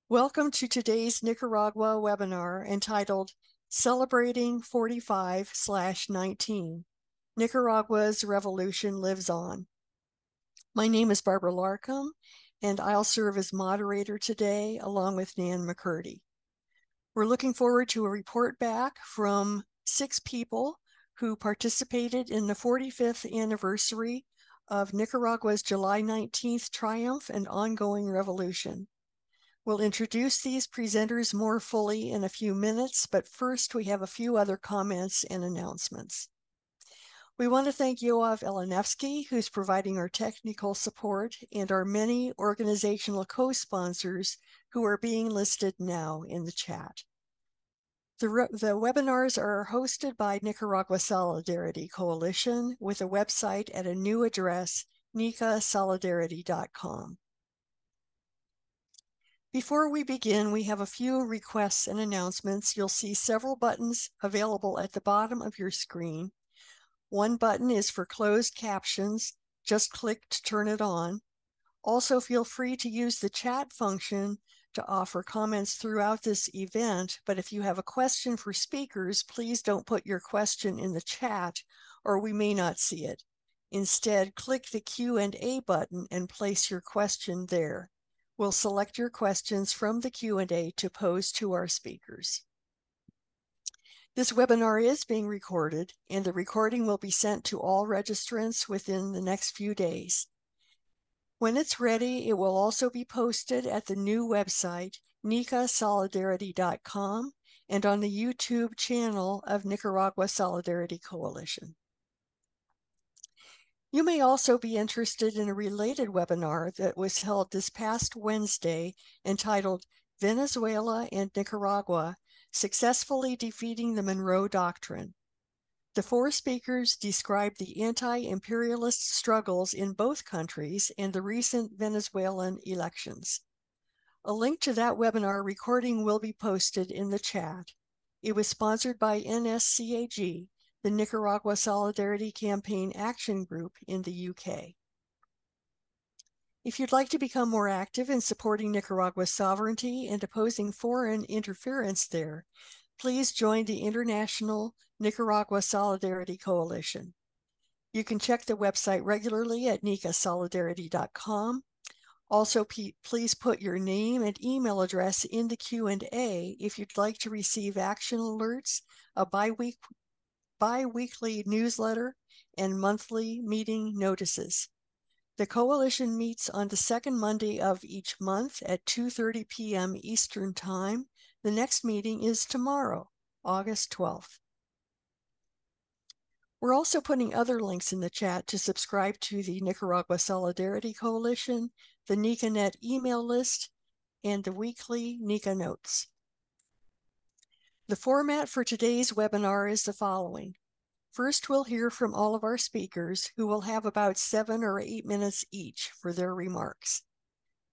Welcome to today's Nicaragua webinar entitled Celebrating 45/19. Nicaragua's Revolution Lives On. My name is Barbara Larkham, and I'll serve as moderator today along with Nan McCurdy. We're looking forward to a report back from 6 people who participated in the 45th anniversary of Nicaragua's July 19th triumph and ongoing revolution. We'll introduce these presenters more fully in a few minutes, but first we have a few other comments and announcements. We want to thank Yoav Elenevsky, who's providing our technical support, and our many organizational co-sponsors who are being listed now in the chat. The webinars are hosted by Nicaragua Solidarity Coalition with a website at a new address, nicasolidarity.com. Before we begin, we have a few requests and announcements. You'll see several buttons available at the bottom of your screen. One button is for closed captions. Just click to turn it on. Also, feel free to use the chat function to offer comments throughout this event, but if you have a question for speakers, please don't put your question in the chat or we may not see it. Instead, click the Q&A button and place your question there. We'll select your questions from the Q&A to pose to our speakers. This webinar is being recorded, and the recording will be sent to all registrants within the next few days. When it's ready, it will also be posted at the new website, nicasolidarity.com, and on the YouTube channel of Nicaragua Solidarity Coalition. You may also be interested in a related webinar that was held this past Wednesday entitled Venezuela and Nicaragua, Successfully Defeating the Monroe Doctrine. The 4 speakers described the anti-imperialist struggles in both countries and the recent Venezuelan elections. A link to that webinar recording will be posted in the chat. It was sponsored by NSCAG, the Nicaragua Solidarity Campaign Action Group in the UK. If you'd like to become more active in supporting Nicaragua's sovereignty and opposing foreign interference there, please join the International Nicaragua Solidarity Coalition. You can check the website regularly at nicasolidarity.com. Also, please put your name and email address in the Q&A if you'd like to receive action alerts, a bi-weekly newsletter, and monthly meeting notices. The coalition meets on the second Monday of each month at 2:30 p.m. Eastern Time. The next meeting is tomorrow, August 12th. We're also putting other links in the chat to subscribe to the Nicaragua Solidarity Coalition, the NicaNet email list, and the weekly Nica Notes. The format for today's webinar is the following. First, we'll hear from all of our speakers, who will have about 7 or 8 minutes each for their remarks.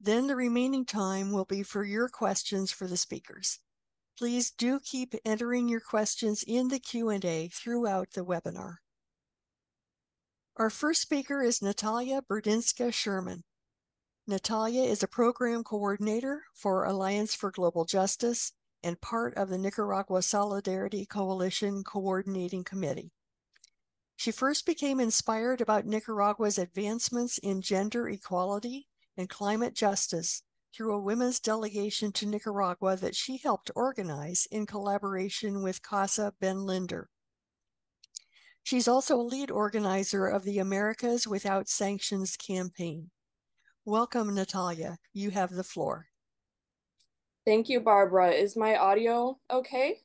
Then the remaining time will be for your questions for the speakers. Please do keep entering your questions in the Q&A throughout the webinar. Our first speaker is Natalia Burdynska Schuurman. Natalia is a program coordinator for Alliance for Global Justice and part of the Nicaragua Solidarity Coalition Coordinating Committee. She first became inspired about Nicaragua's advancements in gender equality and climate justice through a women's delegation to Nicaragua that she helped organize in collaboration with Casa Ben Linder. She's also a lead organizer of the Americas Without Sanctions campaign. Welcome, Natalia. You have the floor. Thank you, Barbara. Is my audio okay?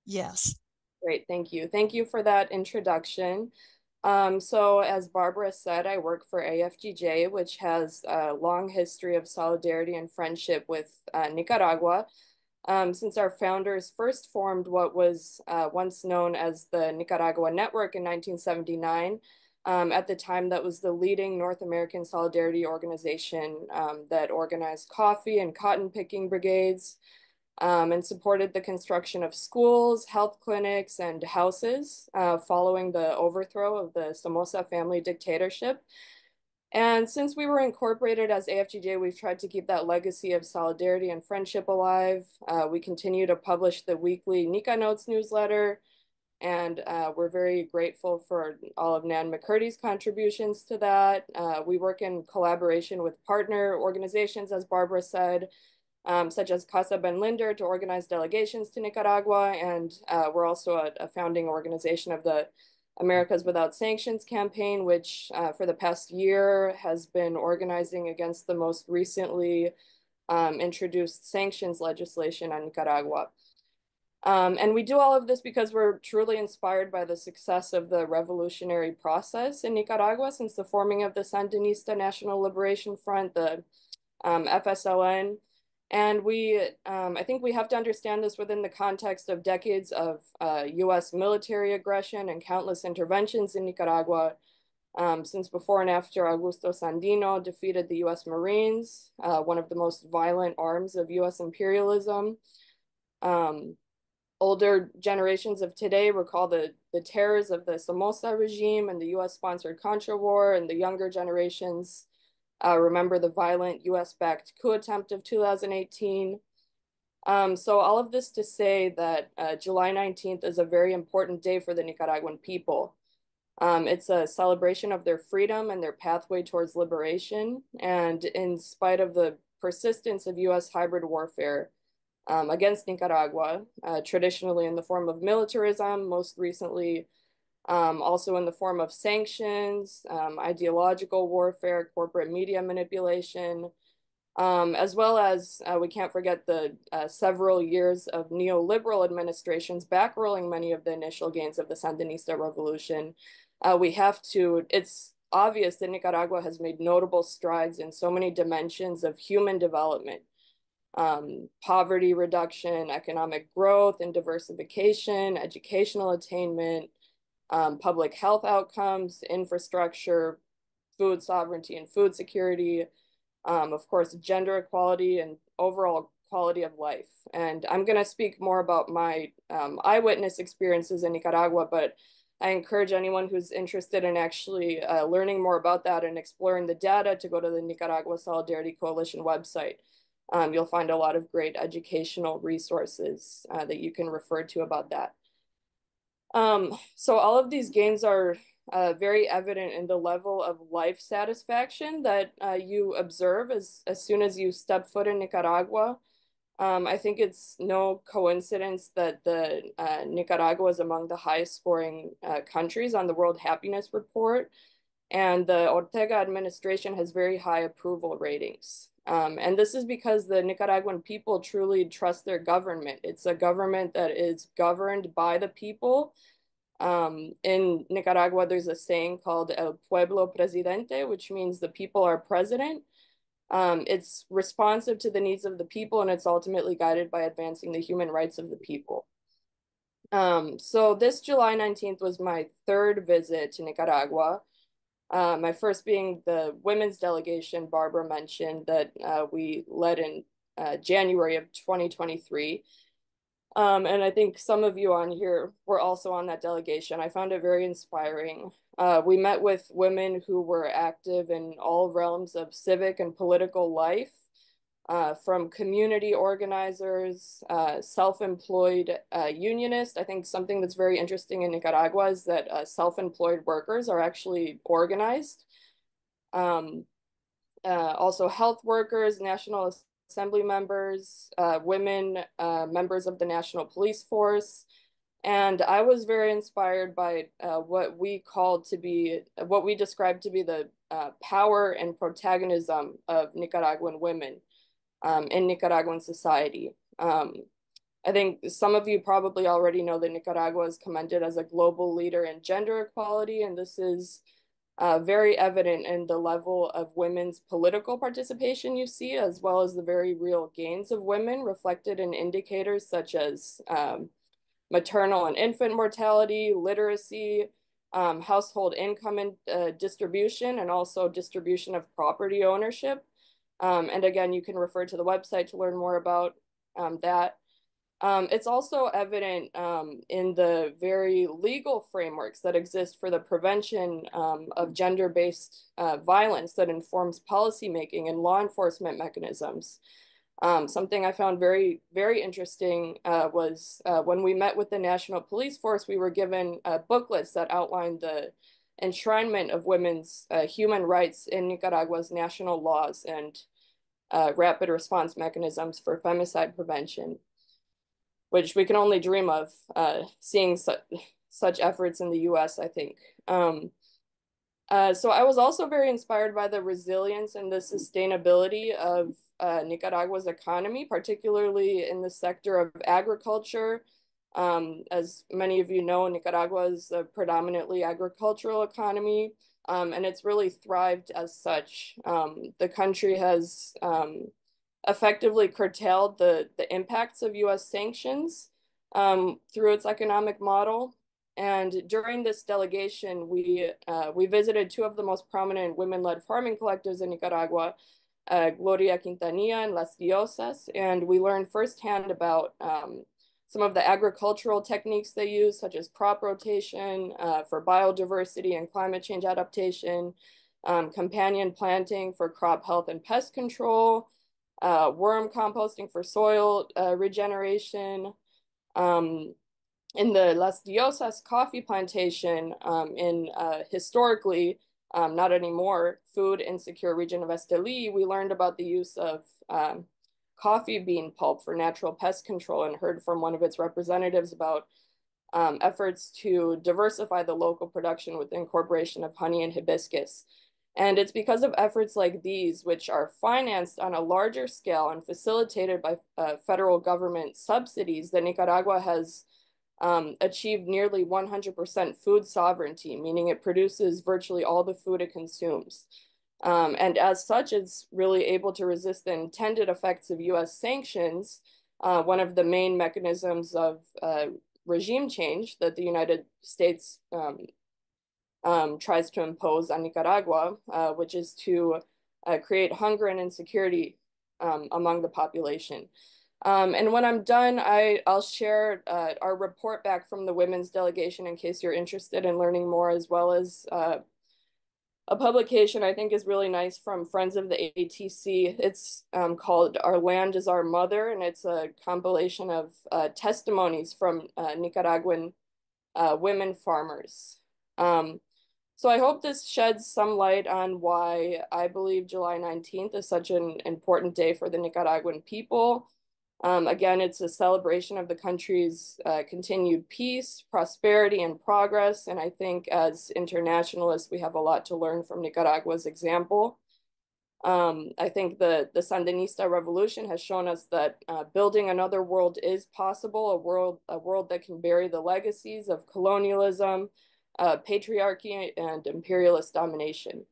Yes. Great, thank you. Thank you for that introduction. So as Barbara said, I work for AFGJ, which has a long history of solidarity and friendship with Nicaragua. Since our founders first formed what was once known as the Nicaragua Network in 1979, at the time that was the leading North American solidarity organization that organized coffee and cotton picking brigades, and supported the construction of schools, health clinics, and houses following the overthrow of the Somoza family dictatorship. And since we were incorporated as AFGJ, we've tried to keep that legacy of solidarity and friendship alive. We continue to publish the weekly Nika Notes newsletter, and we're very grateful for all of Nan McCurdy's contributions to that. We work in collaboration with partner organizations, as Barbara said, such as Casa to organize delegations to Nicaragua. And we're also a founding organization of the Americas Without Sanctions campaign, which for the past year has been organizing against the most recently introduced sanctions legislation on Nicaragua. And we do all of this because we're truly inspired by the success of the revolutionary process in Nicaragua since the forming of the Sandinista National Liberation Front, the FSLN. And I think we have to understand this within the context of decades of US military aggression and countless interventions in Nicaragua, since before and after Augusto Sandino defeated the US Marines, one of the most violent arms of US imperialism. Older generations of today recall the terrors of the Somoza regime and the US-sponsored Contra War, and the younger generations remember the violent US-backed coup attempt of 2018. So all of this to say that July 19th is a very important day for the Nicaraguan people. It's a celebration of their freedom and their pathway towards liberation. And in spite of the persistence of US hybrid warfare against Nicaragua, traditionally in the form of militarism, most recently also in the form of sanctions, ideological warfare, corporate media manipulation, as well as we can't forget the several years of neoliberal administrations backrolling many of the initial gains of the Sandinista revolution. It's obvious that Nicaragua has made notable strides in so many dimensions of human development. Poverty reduction, economic growth and diversification, educational attainment, public health outcomes, infrastructure, food sovereignty and food security, of course, gender equality and overall quality of life. And I'm going to speak more about my eyewitness experiences in Nicaragua, but I encourage anyone who's interested in actually learning more about that and exploring the data to go to the Nicaragua Solidarity Coalition website. You'll find a lot of great educational resources that you can refer to about that. So all of these gains are very evident in the level of life satisfaction that you observe as soon as you step foot in Nicaragua. I think it's no coincidence that Nicaragua is among the highest scoring countries on the World Happiness Report, and the Ortega administration has very high approval ratings. And this is because the Nicaraguan people truly trust their government. It's a government that is governed by the people. In Nicaragua, there's a saying called El Pueblo Presidente, which means the people are president. It's responsive to the needs of the people, and it's ultimately guided by advancing the human rights of the people. So this July 19th was my third visit to Nicaragua. My first being the women's delegation Barbara mentioned that we led in January of 2023. And I think some of you on here were also on that delegation. I found it very inspiring. We met with women who were active in all realms of civic and political life, from community organizers, self-employed unionists. I think something that's very interesting in Nicaragua is that self-employed workers are actually organized. Also health workers, National Assembly members, women, members of the National Police Force. And I was very inspired by what we described to be the power and protagonism of Nicaraguan women in Nicaraguan society. I think some of you probably already know that Nicaragua is commended as a global leader in gender equality, and this is very evident in the level of women's political participation you see, as well as the very real gains of women reflected in indicators such as maternal and infant mortality, literacy, household income and distribution, and also distribution of property ownership. And again, you can refer to the website to learn more about that. It's also evident in the very legal frameworks that exist for the prevention of gender-based violence that informs policymaking and law enforcement mechanisms. Something I found very, very interesting was when we met with the National Police Force, we were given booklets that outlined the enshrinement of women's human rights in Nicaragua's national laws and rapid response mechanisms for femicide prevention, which we can only dream of seeing such efforts in the US, I think. So I was also very inspired by the resilience and the sustainability of Nicaragua's economy, particularly in the sector of agriculture. As many of you know, Nicaragua is a predominantly agricultural economy, and it's really thrived as such. The country has effectively curtailed the impacts of US sanctions through its economic model. And during this delegation, we visited two of the most prominent women-led farming collectives in Nicaragua, Gloria Quintanilla and Las Diosas, and we learned firsthand about some of the agricultural techniques they use, such as crop rotation for biodiversity and climate change adaptation, companion planting for crop health and pest control, worm composting for soil regeneration. In the Las Diosas coffee plantation historically, not anymore, food insecure region of Esteli, we learned about the use of coffee bean pulp for natural pest control and heard from one of its representatives about efforts to diversify the local production with the incorporation of honey and hibiscus. And it's because of efforts like these, which are financed on a larger scale and facilitated by federal government subsidies, that Nicaragua has achieved nearly 100% food sovereignty, meaning it produces virtually all the food it consumes. And as such, it's really able to resist the intended effects of US sanctions, one of the main mechanisms of regime change that the United States tries to impose on Nicaragua, which is to create hunger and insecurity among the population. And when I'm done, I'll share our report back from the women's delegation in case you're interested in learning more, as well as a publication I think is really nice from Friends of the ATC. It's called Our Land is Our Mother, and it's a compilation of testimonies from Nicaraguan women farmers. So I hope this sheds some light on why I believe July 19th is such an important day for the Nicaraguan people. Again, it's a celebration of the country's continued peace, prosperity, and progress. And I think as internationalists, we have a lot to learn from Nicaragua's example. I think the Sandinista revolution has shown us that building another world is possible, a world that can bury the legacies of colonialism, patriarchy, and imperialist domination.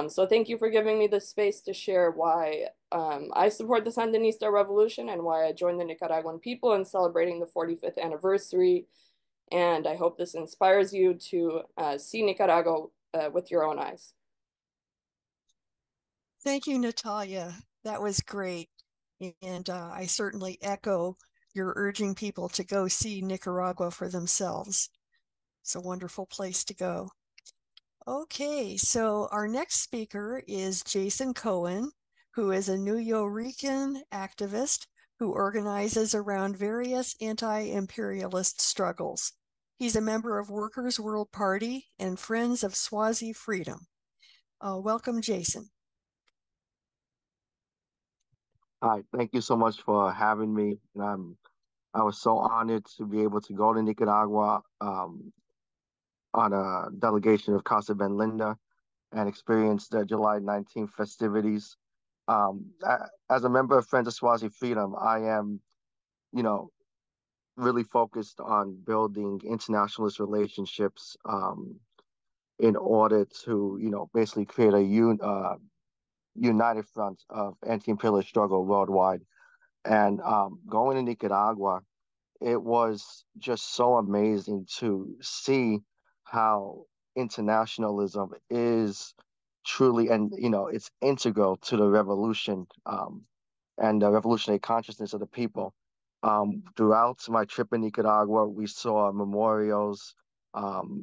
So thank you for giving me the space to share why I support the Sandinista revolution and why I joined the Nicaraguan people in celebrating the 45th anniversary. And I hope this inspires you to see Nicaragua with your own eyes. Thank you, Natalia. That was great. And I certainly echo your urging people to go see Nicaragua for themselves. It's a wonderful place to go. Okay, so our next speaker is Jason Cohen, who is a Nuyorican activist who organizes around various anti-imperialist struggles. He's a member of Workers' World Party and Friends of Swazi Freedom. Welcome, Jason. Hi, thank you so much for having me. And I was so honored to be able to go to Nicaragua on a delegation of Casa and experience the July 19th festivities. As a member of Friends of Swazi Freedom, I am, you know, really focused on building internationalist relationships in order to, basically create a united front of anti-imperialist struggle worldwide. And going to Nicaragua, it was just so amazing to see how internationalism is truly, and it's integral to the revolution and the revolutionary consciousness of the people. Throughout my trip in Nicaragua, we saw memorials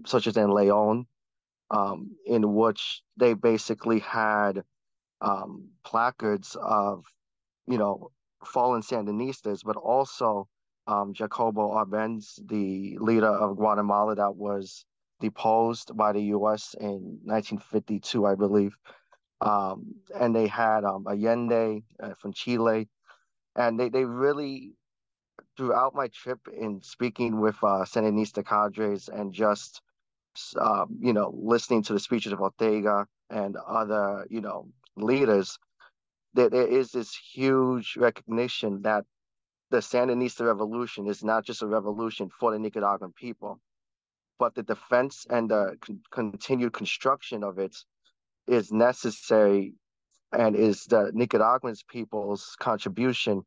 such as in Leon, in which they basically had placards of, you know, fallen Sandinistas, but also Jacobo Arbenz, the leader of Guatemala that was deposed by the U.S. in 1952, I believe. And they had Allende from Chile, and they really throughout my trip in speaking with Sandinista cadres and just listening to the speeches of Ortega and other leaders, there is this huge recognition that the Sandinista revolution is not just a revolution for the Nicaraguan people, but the defense and the continued construction of it is necessary and is the Nicaraguan people's contribution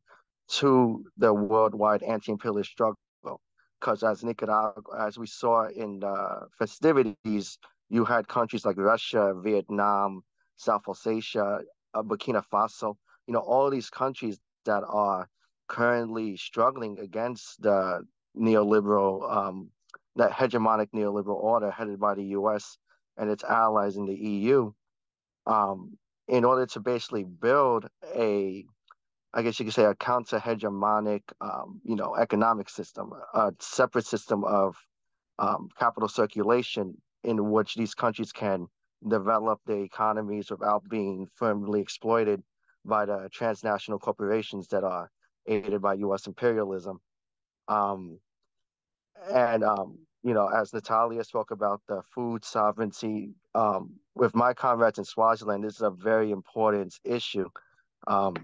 to the worldwide anti-imperialist struggle. Because as Nicaragua, as we saw in the festivities, you had countries like Russia, Vietnam, South Ossetia, Burkina Faso, all these countries that are currently struggling against the neoliberal, that hegemonic neoliberal order headed by the US and its allies in the EU, in order to basically build I guess you could say, a counter-hegemonic, economic system, a separate system of capital circulation in which these countries can develop their economies without being firmly exploited by the transnational corporations that are aided by U.S. imperialism. Um, and as Natalia spoke about the food sovereignty, with my comrades in Swaziland, this is a very important issue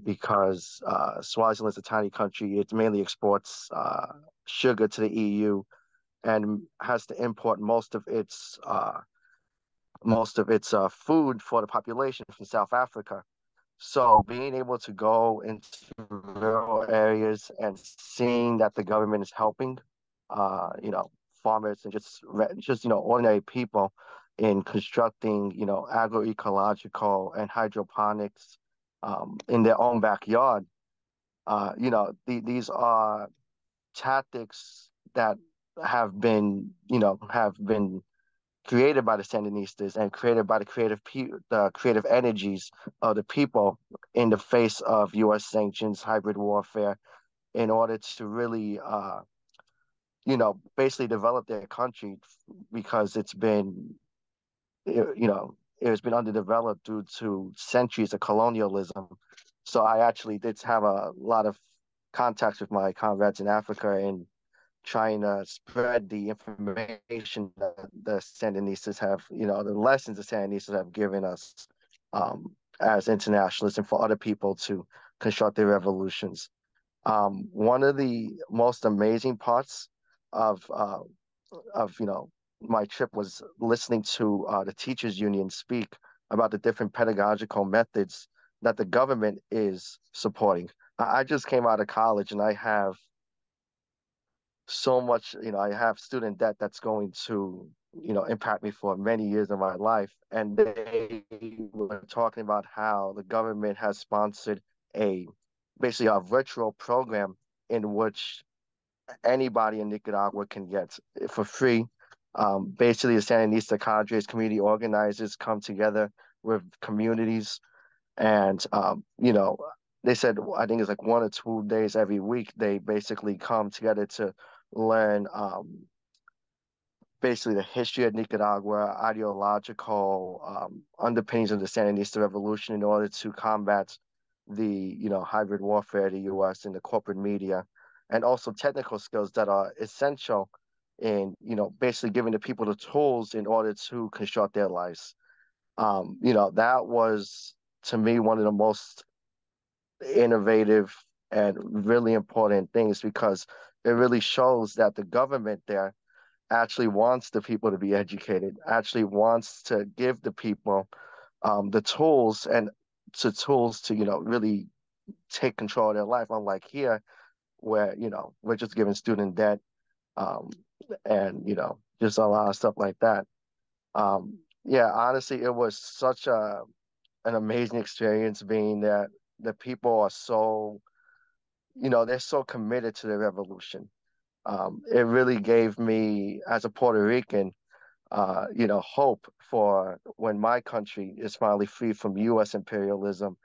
because Swaziland is a tiny country. It mainly exports sugar to the EU and has to import most of its food for the population from South Africa. So being able to go into rural areas and seeing that the government is helping, farmers and just ordinary people in constructing, agroecological and hydroponics in their own backyard. These are tactics that have been created by the Sandinistas and created by the creative energies of the people in the face of U.S. sanctions, hybrid warfare, in order to really, basically develop their country because it's been underdeveloped due to centuries of colonialism. So I actually did have a lot of contacts with my comrades in Africa and trying to spread the information that the Sandinistas have, the lessons the Sandinistas have given us as internationalists and for other people to construct their revolutions. One of the most amazing parts of my trip was listening to the teachers union speak about the different pedagogical methods that the government is supporting. I just came out of college and I have so much, I have student debt that's going to, impact me for many years of my life. And they were talking about how the government has sponsored a basically a virtual program in which anybody in Nicaragua can get for free. Basically, the Sandinista cadres, community organizers come together with communities and, they said, I think it's like 1 or 2 days every week, they basically come together to learn basically the history of Nicaragua, ideological underpinnings of the Sandinista revolution in order to combat the, hybrid warfare of the U.S. and the corporate media, and also technical skills that are essential in, basically giving the people the tools in order to construct their lives. That was, to me, one of the most innovative and really important things because it really shows that the government there actually wants the people to be educated, actually wants to give the people the tools to, really take control of their life. Unlike here, where, we're just giving student debt um, and, just a lot of stuff like that. Yeah, honestly, it was such an amazing experience being that the people are so they're so committed to the revolution. It really gave me, as a Puerto Rican, hope for when my country is finally free from U.S. imperialism.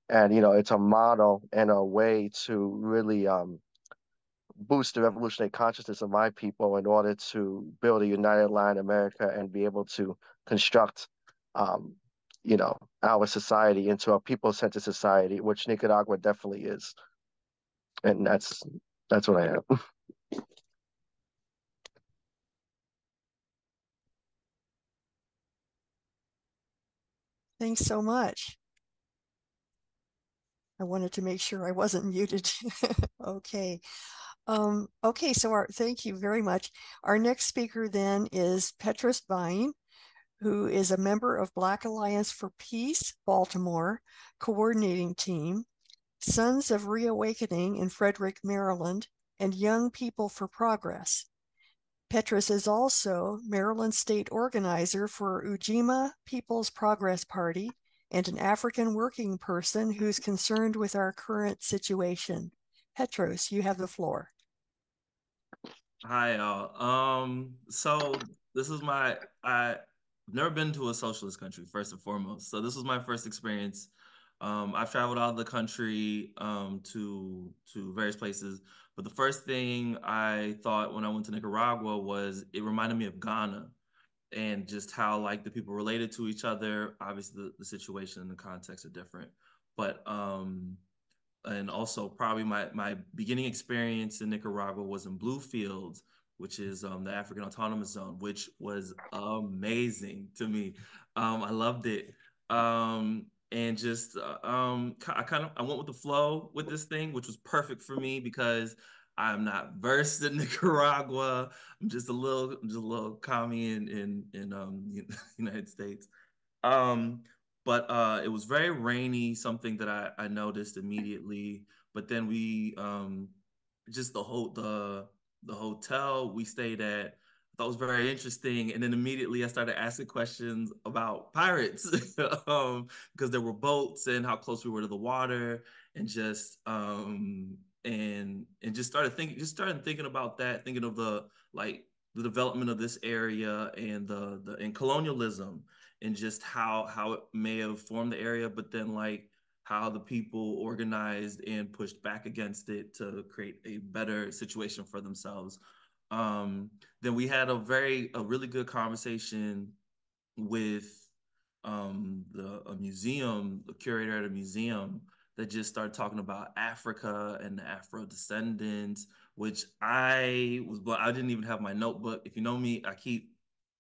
And, it's a model and a way to really boost the revolutionary consciousness of my people in order to build a united line America and be able to construct, um, our society into a people-centered society, which Nicaragua definitely is. And that's what I am. Thanks so much. I wanted to make sure I wasn't muted. Okay. Okay, so thank you very much. Our next speaker then is Petros Bein, who is a member of Black Alliance for Peace, Baltimore, coordinating team, Sons of Reawakening in Frederick, Maryland, and Young People for Progress. Petros is also Maryland state organizer for Ujima People's Progress Party and an African working person who's concerned with our current situation. Petros, you have the floor. Hi, y'all. So this is I've never been to a socialist country, first and foremost. So this was my first experience. I've traveled out of the country to various places, but the first thing I thought when I went to Nicaragua was it reminded me of Ghana and just how like the people related to each other. Obviously, the situation and the context are different, but and also probably my beginning experience in Nicaragua was in Bluefields, which is the African Autonomous Zone, which was amazing to me. I loved it. And just I went with the flow with this thing, which was perfect for me because I'm not versed in Nicaragua. I'm just a little commie in United States. Um, but it was very rainy, something that I noticed immediately. But then we just the hotel we stayed at, I thought was very interesting. And then immediately I started asking questions about pirates because there were boats and how close we were to the water and just started thinking about that, thinking of the development of this area and the colonialism and just how it may have formed the area, but then like how the people organized and pushed back against it to create a better situation for themselves. Then we had a really good conversation with a museum, the curator at a museum that just started talking about Africa and the Afro descendants, which but I didn't even have my notebook. If you know me, I keep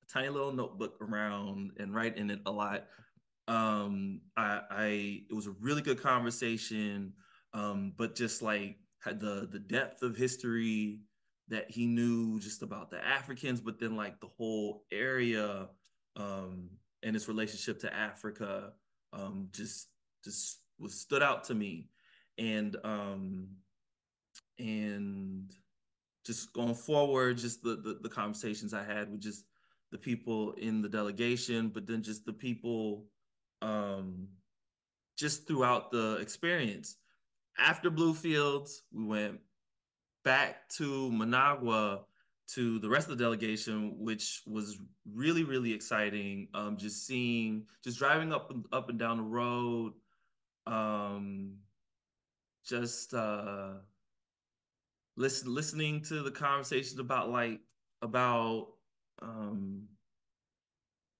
a tiny little notebook around and write in it a lot. It was a really good conversation, but just like had the depth of history that he knew just about the Africans, but then like the whole area, and its relationship to Africa, just was stood out to me, and and just going forward, just the conversations I had with just the people in the delegation, but then just the people just throughout the experience. After Bluefields, we went back to Managua to the rest of the delegation, which was really, really exciting. Just driving up and down the road, just listening to the conversations about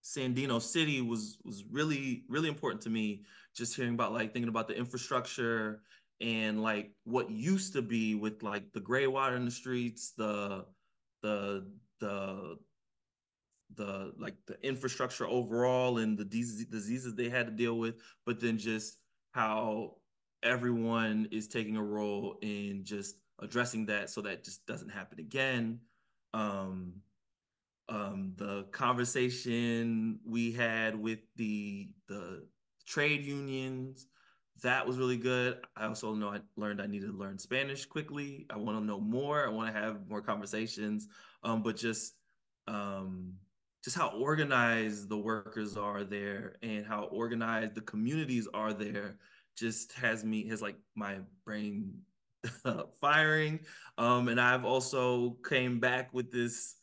Sandino City was really, really important to me. Just hearing about thinking about the infrastructure and like what used to be with like the gray water in the streets, the the the infrastructure overall and the diseases they had to deal with, but then just how everyone is taking a role in just addressing that so that just doesn't happen again. Um, the conversation we had with the trade unions, that was really good. I also learned I needed to learn Spanish quickly. I want to know more. I want to have more conversations. But just how organized the workers are there and how organized the communities are there just has like my brain firing. And I've also came back with this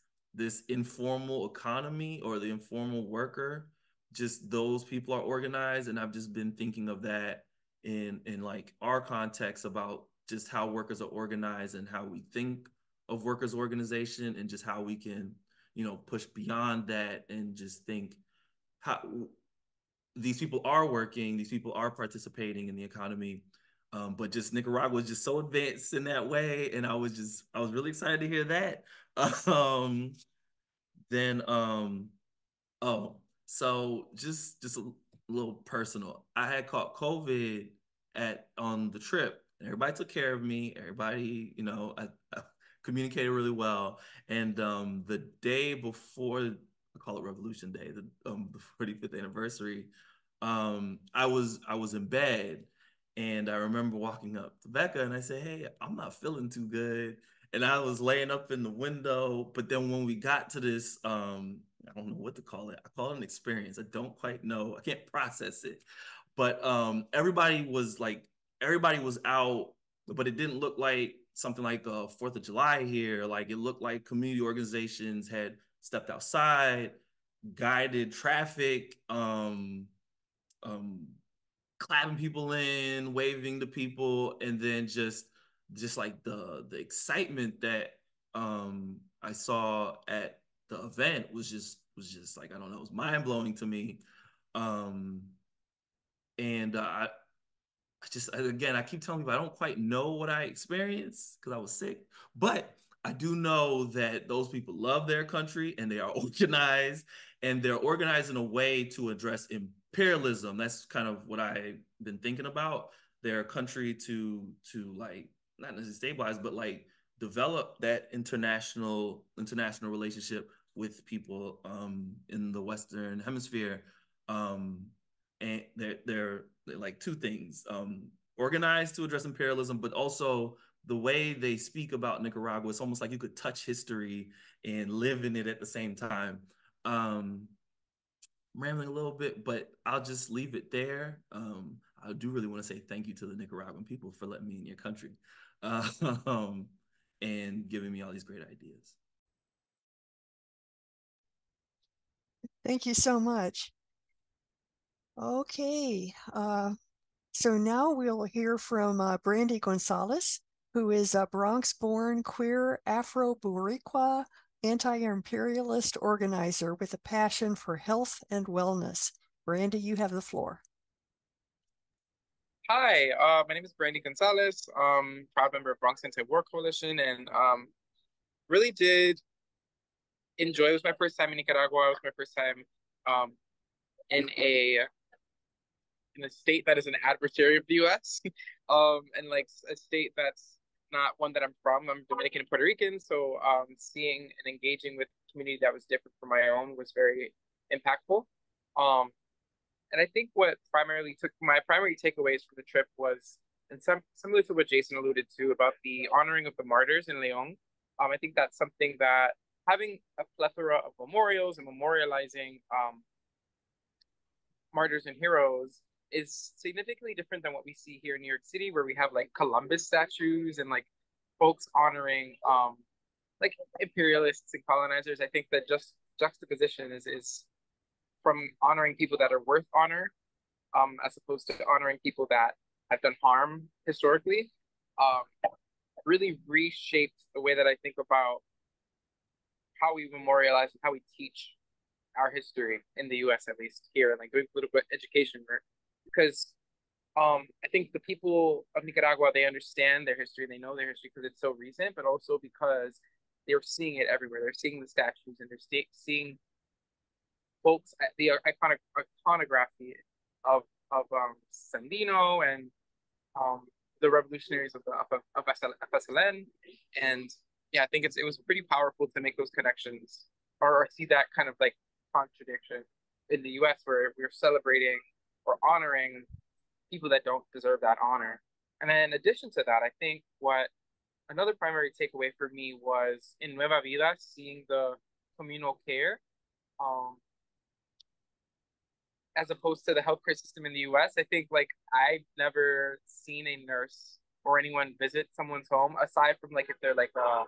informal economy, or the informal worker. Just those people are organized, and I've just been thinking of that in like our context about just how workers are organized and how we think of workers' organization, and just how we can, push beyond that and just think how these people are working, these people are participating in the economy. But just Nicaragua is just so advanced in that way, and I was really excited to hear that. Um, then oh, so just a little personal. I had caught COVID on the trip. Everybody took care of me. Everybody, I communicated really well. And the day before, I call it Revolution Day, the 45th anniversary, I was in bed, and I remember walking up to Becca and I said, "Hey, I'm not feeling too good." And I was laying up in the window, but then when we got to this, I don't know what to call it. I call it an experience. I don't quite know. I can't process it. But everybody was out, but it didn't look like something like the 4th of July here. Like, it looked like community organizations had stepped outside, guided traffic, clapping people in, waving to people, and then just like the excitement that I saw at the event was just like, I don't know, it was mind blowing to me. Um, and again, I keep telling people I don't quite know what I experienced because I was sick, but I do know that those people love their country and they are organized, and they're organized in a way to address imperialism. That's kind of what I've been thinking about. Their country to like, not necessarily stabilize, but like develop that international relationship with people in the Western Hemisphere. And they're like two things: organized to address imperialism, but also the way they speak about Nicaragua. It's almost like you could touch history and live in it at the same time. I'm rambling a little bit, but I'll just leave it there. I do really want to say thank you to the Nicaraguan people for letting me in your country, and giving me all these great ideas. Thank you so much. Okay, so now we'll hear from Brandy Gonzalez, who is a Bronx-born queer Afro-Boricua anti-imperialist organizer with a passion for health and wellness. Brandy, you have the floor. Hi, my name is Brandy Gonzalez, proud member of Bronx Anti-War Coalition, and really did enjoy. It was my first time in Nicaragua. It was my first time in a state that is an adversary of the U.S. And like a state that's not one that I'm from. I'm Dominican and Puerto Rican, so seeing and engaging with a community that was different from my own was very impactful. And I think what my primary takeaways from the trip was, and similar to what Jason alluded to about the honoring of the martyrs in Leon. I think that's something that having a plethora of memorials and memorializing martyrs and heroes is significantly different than what we see here in New York City, where we have like Columbus statues and like folks honoring like imperialists and colonizers. I think that just juxtaposition is from honoring people that are worth honor, as opposed to honoring people that have done harm historically, really reshaped the way that I think about how we memorialize and how we teach our history in the U.S., at least here, and like doing a little bit of education work. Because I think the people of Nicaragua, they understand their history, they know their history because it's so recent, but also because they're seeing it everywhere. They're seeing the statues and they're seeing folks at the iconography of Sandino and the revolutionaries of FSLN. And yeah, I think it was pretty powerful to make those connections or see that kind of like contradiction in the US, where we're celebrating or honoring people that don't deserve that honor. And then in addition to that, I think what another primary takeaway for me was in Nueva Vida, seeing the communal care, as opposed to the healthcare system in the US. I think like I've never seen a nurse or anyone visit someone's home, aside from like if they're like a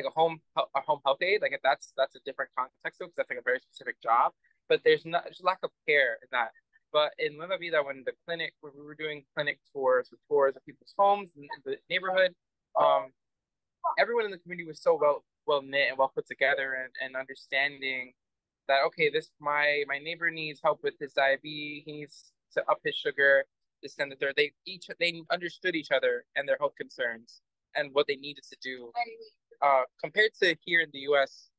home health aide, like if that's a different context because that's like a very specific job. But there's lack of care in that. But in Nueva Vida, when we were doing clinic tours of people's homes in the neighborhood, everyone in the community was so well knit and well put together, and understanding that, okay, my neighbor needs help with his diabetes, he needs to up his sugar, this and the third. They understood each other and their health concerns and what they needed to do. Compared to here in the U.S.,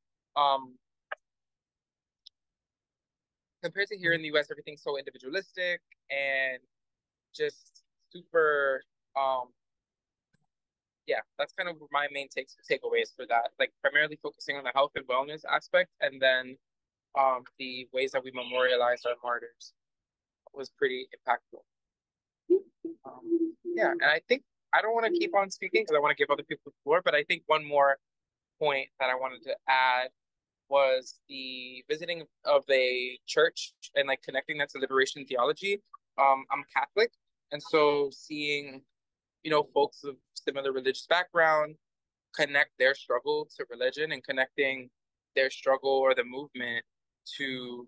everything's so individualistic and just super. Yeah, that's kind of my main takeaways for that. Like primarily focusing on the health and wellness aspect, and then the ways that we memorialize our martyrs was pretty impactful. Yeah, and I think I don't want to keep on speaking because I want to give other people the floor, but I think one more point that I wanted to add was the visiting of a church and like connecting that to liberation theology. I'm Catholic, and so seeing, folks of similar religious background connect their struggle to religion and connecting their struggle or the movement to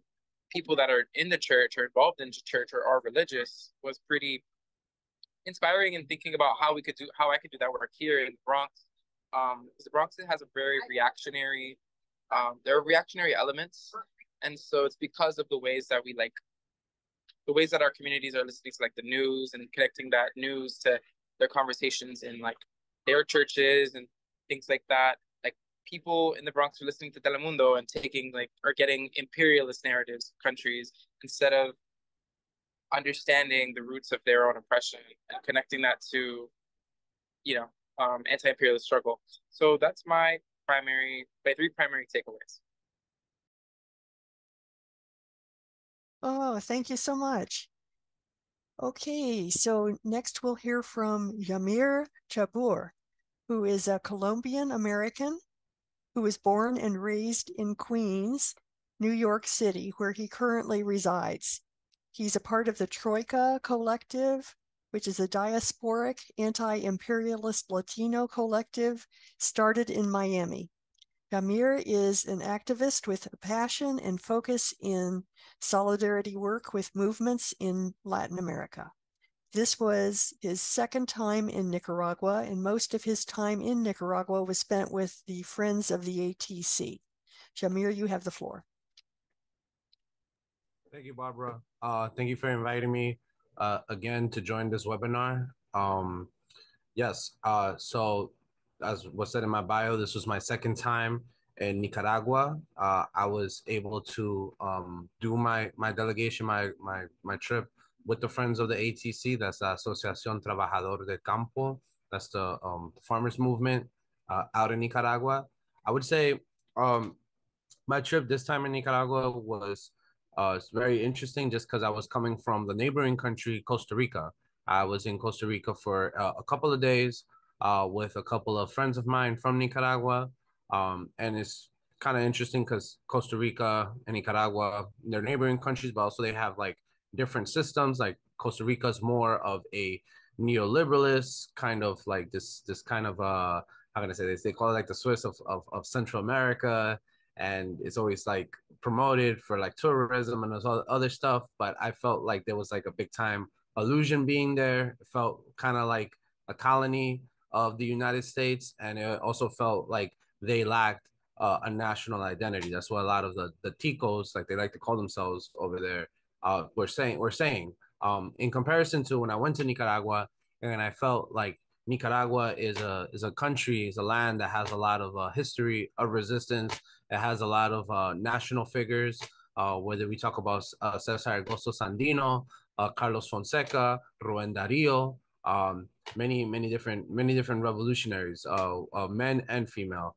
people that are in the church or involved in the church or are religious was pretty inspiring, and thinking about how I could do that work here in the Bronx. Because the Bronx has a very reactionary, there are reactionary elements, and so it's because of the ways that our communities are listening to like the news and connecting that news to their conversations in like their churches and things like that. Like people in the Bronx are listening to Telemundo and getting imperialist narratives of countries instead of understanding the roots of their own oppression and connecting that to, anti-imperialist struggle. So that's my three primary takeaways. Oh, thank you so much. Okay, so next we'll hear from Yhamir Chabur, who is a Colombian American who was born and raised in Queens, New York City, where he currently resides. He's a part of the Troika Collective, which is a diasporic anti-imperialist Latino collective started in Miami. Yhamir is an activist with a passion and focus in solidarity work with movements in Latin America. This was his second time in Nicaragua, and most of his time in Nicaragua was spent with the Friends of the ATC. Yhamir, you have the floor. Thank you, Barbara. Thank you for inviting me again to join this webinar. Yes, so as was said in my bio, this was my second time in Nicaragua. I was able to do my delegation, my trip with the Friends of the ATC. That's the Asociación Trabajador de Campo. That's the farmers movement out in Nicaragua. I would say my trip this time in Nicaragua was it's very interesting just because I was coming from the neighboring country, Costa Rica. I was in Costa Rica for a couple of days with a couple of friends of mine from Nicaragua. And it's kind of interesting because Costa Rica and Nicaragua, they're neighboring countries, but also they have like different systems. Like Costa Rica is more of a neoliberalist kind of like this kind of how can I say this? They call it like the Swiss of Central America, and it's always like promoted for like tourism and other stuff. But I felt like there was like a big time illusion being there. It felt kind of like a colony of the United States, and it also felt like they lacked a national identity. That's what a lot of the ticos, like they like to call themselves over there, were saying. In comparison to when I went to Nicaragua, and I felt like Nicaragua is a country, is a land that has a lot of history of resistance. It has a lot of national figures, whether we talk about Cesar Augusto Sandino, Carlos Fonseca, Rubén Darío, many different revolutionaries, men and female.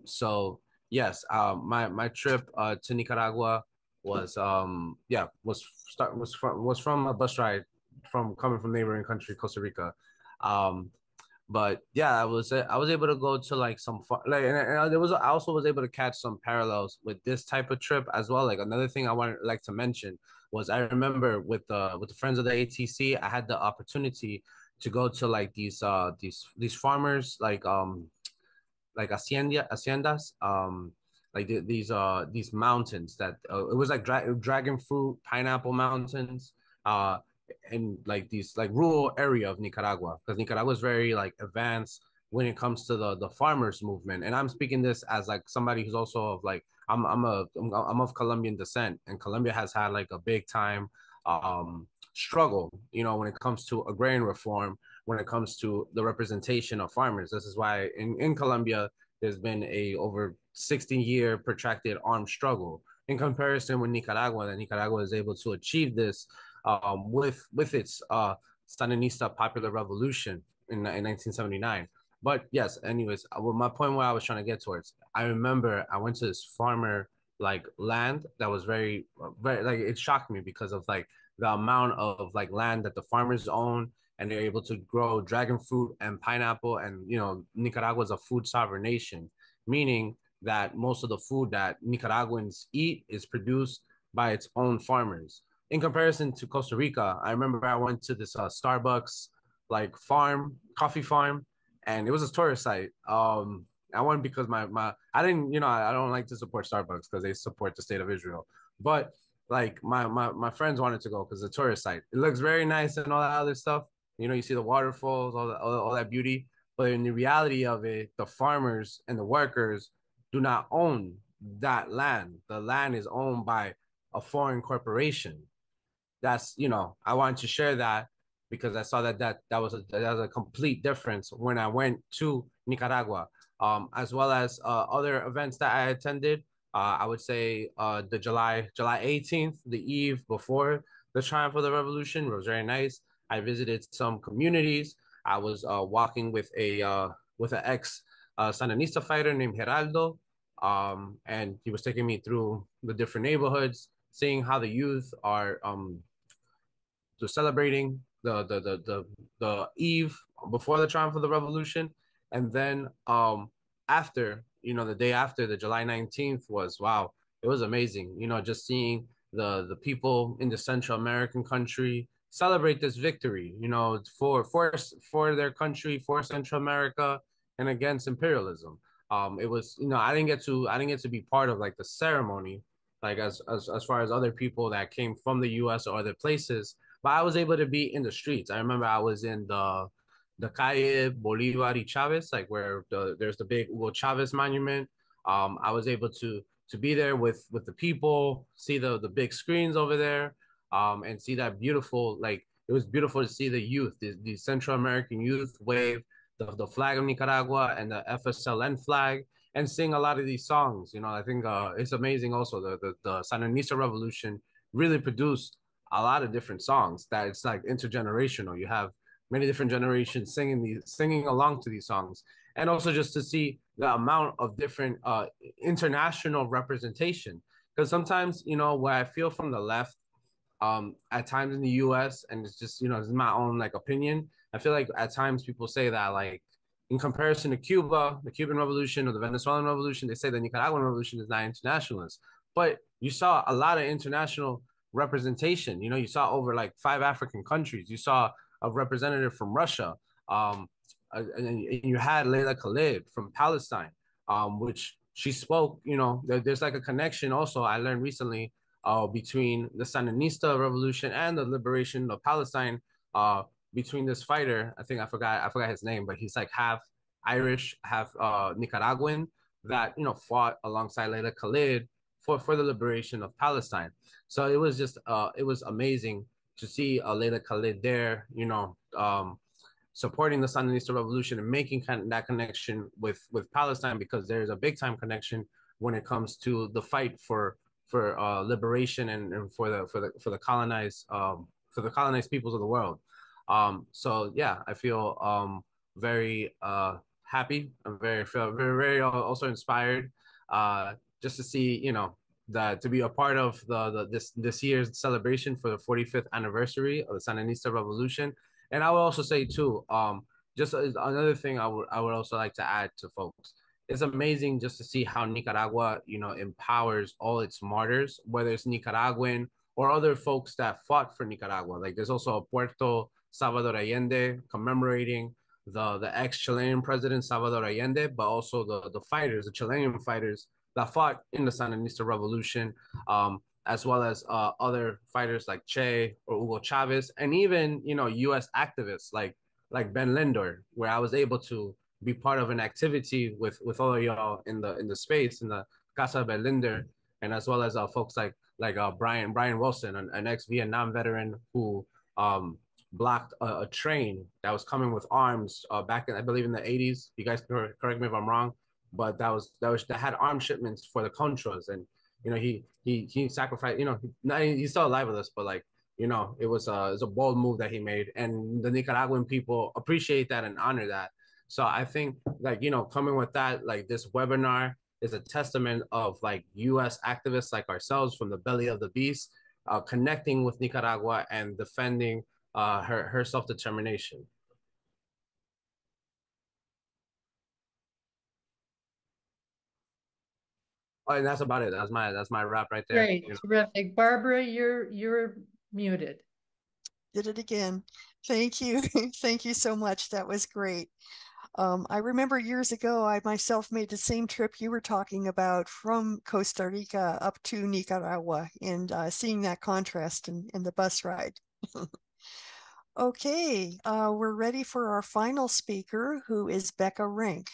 So yes, my trip to Nicaragua was from a bus ride from coming from neighboring country Costa Rica. But yeah, I was able to go to like some like, and I also was able to catch some parallels with this type of trip as well. Like another thing I wanted like to mention was I remember with the friends of the ATC, I had the opportunity to go to like these farmers like haciendas like these mountains that it was like dragon fruit pineapple mountains uh in like these like rural area of Nicaragua, because Nicaragua is very like advanced when it comes to the farmers movement. And I'm speaking this as like somebody who's also of like I'm of Colombian descent, and Colombia has had like a big time struggle, you know, when it comes to agrarian reform, when it comes to the representation of farmers. This is why in Colombia there's been a over 60-year protracted armed struggle. In comparison with Nicaragua, that Nicaragua is able to achieve this with its Sandinista popular revolution in 1979. But yes, anyways, well, my point where I was trying to get towards, I remember I went to this farmer like land that was very, very like it shocked me because of like the amount of like land that the farmers own, and they're able to grow dragon fruit and pineapple. And you know, Nicaragua is a food sovereign nation, meaning that most of the food that Nicaraguans eat is produced by its own farmers. In comparison to Costa Rica, I remember I went to this Starbucks like coffee farm, and it was a tourist site. I went because my I didn't, you know, I don't like to support Starbucks because they support the state of Israel, but like my friends wanted to go because it's a tourist site. It looks very nice and all that other stuff. You know, you see the waterfalls, all that beauty. But in the reality of it, the farmers and the workers do not own that land. The land is owned by a foreign corporation. That's, you know, I wanted to share that because I saw that was a complete difference when I went to Nicaragua, as well as other events that I attended. I would say the July 18th, the eve before the triumph of the revolution, was very nice. I visited some communities. I was walking with an ex Sandinista fighter named Geraldo, and he was taking me through the different neighborhoods, seeing how the youth are celebrating the eve before the triumph of the revolution. And then after, you know, the day after, the July 19th, was wow, it was amazing, you know, just seeing the people in the Central American country celebrate this victory, you know, for their country, for Central America, and against imperialism. It was, you know, I didn't get to be part of like the ceremony, like as far as other people that came from the US or other places, but I was able to be in the streets. I remember I was in the calle Bolivar y Chavez, like where there's the big Hugo Chavez monument. I was able to be there with the people, see the big screens over there, and see that beautiful, like it was beautiful to see the youth, the Central American youth wave the flag of Nicaragua and the FSLN flag, and sing a lot of these songs. You know, I think it's amazing. Also, the Sandinista revolution really produced a lot of different songs that it's like intergenerational. You have many different generations singing along to these songs, and also just to see the amount of different international representation. Because sometimes, you know, what I feel from the left, at times in the US, and it's just, you know, it's my own like opinion, I feel like at times people say that like in comparison to Cuba, the Cuban Revolution or the Venezuelan Revolution, they say the Nicaraguan Revolution is not internationalist. But you saw a lot of international representation. You know, you saw over like 5 African countries. You saw a representative from Russia. And you had Leila Khalid from Palestine, which she spoke, you know, there's like a connection also I learned recently between the Sandinista revolution and the liberation of Palestine, between this fighter. I think I forgot his name, but he's like half Irish, half Nicaraguan, that, you know, fought alongside Leila Khalid for the liberation of Palestine. So it was just it was amazing to see Leila Khalid there, you know, supporting the Sandinista revolution and making kind of that connection with Palestine, because there's a big time connection when it comes to the fight for liberation and for the colonized peoples of the world. So yeah, I feel very happy. I'm very also inspired just to see, you know, that to be a part of this year's celebration for the 45th anniversary of the Sandinista revolution. And I would also say too, just another thing I would also like to add to folks. It's amazing just to see how Nicaragua, you know, empowers all its martyrs, whether it's Nicaraguan or other folks that fought for Nicaragua. Like there's also a Puerto Salvador Allende commemorating the ex-Chilean president Salvador Allende, but also the fighters, the Chilean fighters that fought in the Sandinista revolution, as well as other fighters like Che or Hugo Chavez, and even U.S. activists like Ben Lindor, where I was able to be part of an activity with all of y'all in the space in the Casa Ben Lindor, and as well as folks like Brian Wilson, an ex-Vietnam veteran who blocked a train that was coming with arms back in, I believe, in the 80s. You guys can correct me if I'm wrong, but that had arms shipments for the Contras, and he sacrificed. He's still alive with us, but like it was a bold move that he made, and the Nicaraguan people appreciate that and honor that. So I think coming with that, like this webinar is a testament of like U.S. activists like ourselves from the belly of the beast, connecting with Nicaragua and defending her self-determination. Oh, and that's about it. That's my wrap right there. Great, terrific. Barbara, you're muted. Did it again. Thank you. Thank you so much. That was great. I remember years ago, I myself made the same trip you were talking about from Costa Rica up to Nicaragua, and seeing that contrast in the bus ride. Okay, we're ready for our final speaker, who is Becca Renk.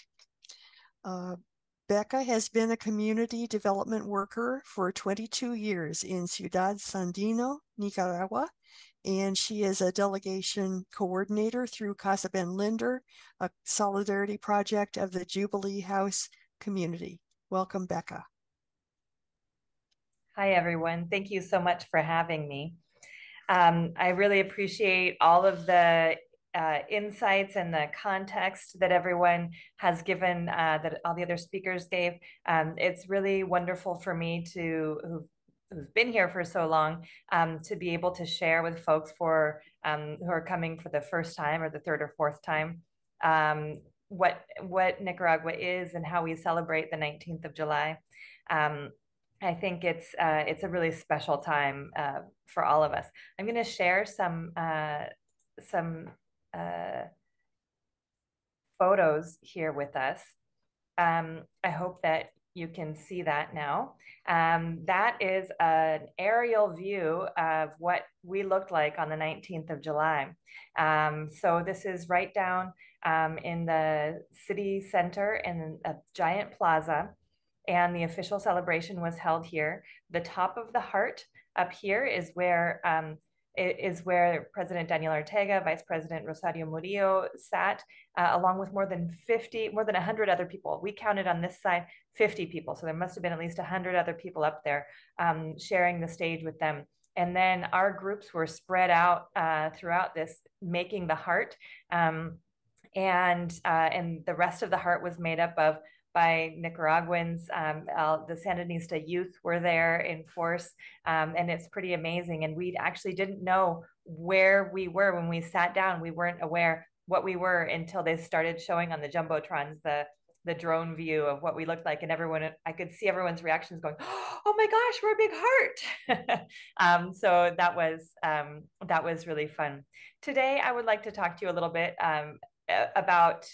Becca has been a community development worker for 22 years in Ciudad Sandino, Nicaragua, and she is a delegation coordinator through Casa Ben Lindor, a solidarity project of the Jubilee House community. Welcome, Becca. Hi, everyone. Thank you so much for having me. I really appreciate all of the insights and the context that everyone has given, that all the other speakers gave. It's really wonderful for me who've been here for so long, to be able to share with folks who are coming for the first time or the third or fourth time, what Nicaragua is and how we celebrate the 19th of July. I think it's a really special time for all of us. I'm going to share some photos here with us. I hope that you can see that now. That is an aerial view of what we looked like on the 19th of July. So this is right down in the city center in a giant plaza, and the official celebration was held here. The top of the heart up here is where President Daniel Ortega, Vice President Rosario Murillo sat, along with more than 100 other people. We counted on this side 50 people, so there must have been at least 100 other people up there sharing the stage with them. And then our groups were spread out throughout this, making the heart, and the rest of the heart was made up by Nicaraguans. The Sandinista youth were there in force, and it's pretty amazing. And we actually didn't know where we were when we sat down. We weren't aware what we were until they started showing on the jumbotrons the drone view of what we looked like, and I could see everyone's reactions going, "Oh my gosh, we're a big heart!" So that was really fun. Today, I would like to talk to you a little bit about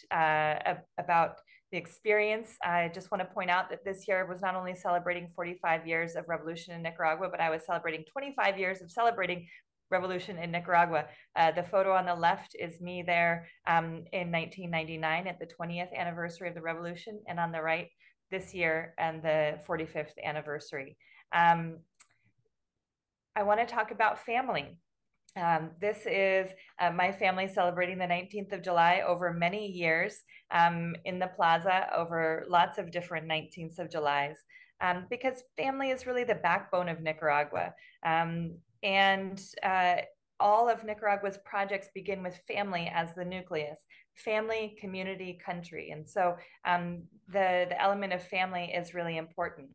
the experience. I just want to point out that this year was not only celebrating 45 years of revolution in Nicaragua, but I was celebrating 25 years of celebrating revolution in Nicaragua. The photo on the left is me there in 1999 at the 20th anniversary of the revolution, and on the right this year and the 45th anniversary. I want to talk about family. This is my family celebrating the 19th of July over many years in the plaza, over lots of different 19th of Julys, because family is really the backbone of Nicaragua. And all of Nicaragua's projects begin with family as the nucleus: family, community, country. And so the element of family is really important.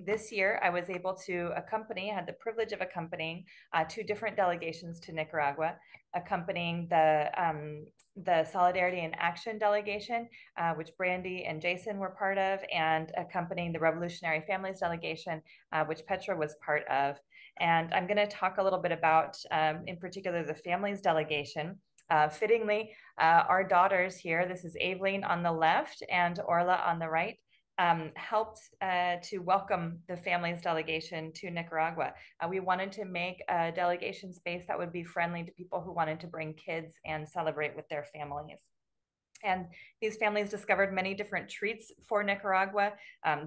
This year, I was able to had the privilege of accompanying 2 different delegations to Nicaragua, accompanying the Solidarity and Action delegation, which Brandy and Jason were part of, and accompanying the Revolutionary Families delegation, which Petra was part of. And I'm going to talk a little bit about, in particular, the families delegation. Fittingly, our daughters here, this is Aveline on the left and Orla on the right, helped to welcome the families delegation to Nicaragua. We wanted to make a delegation space that would be friendly to people who wanted to bring kids and celebrate with their families. And these families discovered many different treats for Nicaragua,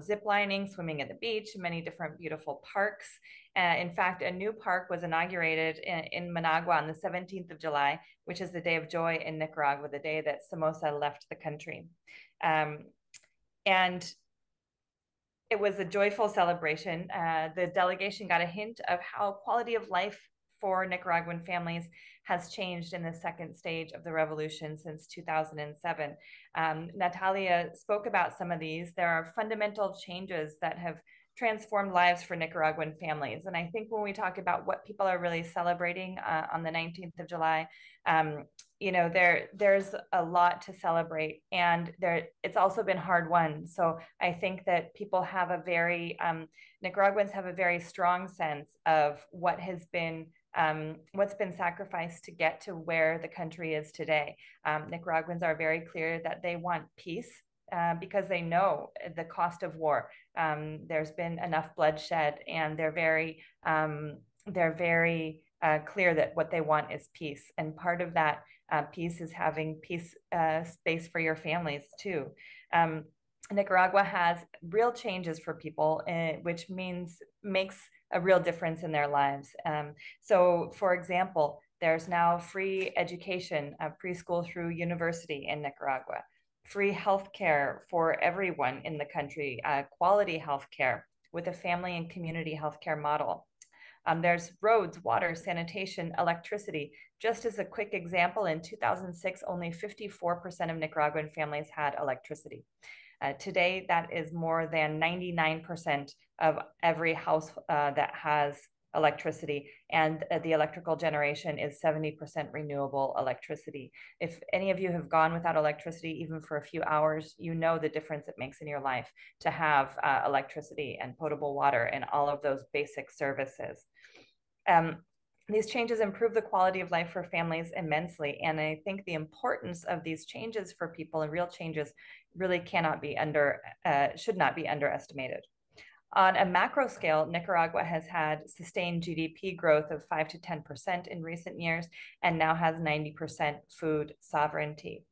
zip lining, swimming at the beach, many different beautiful parks. In fact, a new park was inaugurated in Managua on the 17th of July, which is the day of joy in Nicaragua, the day that Somoza left the country. And it was a joyful celebration. The delegation got a hint of how quality of life for Nicaraguan families has changed in the second stage of the revolution since 2007. Natalia spoke about some of these. There are fundamental changes that have transformed lives for Nicaraguan families. And I think when we talk about what people are really celebrating on the 19th of July, you know, there's a lot to celebrate, and it's also been hard won. So I think that people have a very, Nicaraguans have a very strong sense of what has been what's been sacrificed to get to where the country is today. Nicaraguans are very clear that they want peace because they know the cost of war. There's been enough bloodshed, and they're very clear that what they want is peace. And part of that peace is having peace space for your families too. Nicaragua has real changes for people, which makes a real difference in their lives. So for example, there's now free education, preschool through university in Nicaragua, free healthcare for everyone in the country, quality healthcare with a family and community healthcare model. There's roads, water, sanitation, electricity. Just as a quick example, in 2006, only 54% of Nicaraguan families had electricity. Today, that is more than 99% of every house that has electricity, and the electrical generation is 70% renewable electricity. If any of you have gone without electricity, even for a few hours, you know the difference it makes in your life to have electricity and potable water and all of those basic services. These changes improve the quality of life for families immensely. And I think the importance of these changes for people and real changes really should not be underestimated. On a macro scale, Nicaragua has had sustained GDP growth of 5 to 10% in recent years, and now has 90% food sovereignty.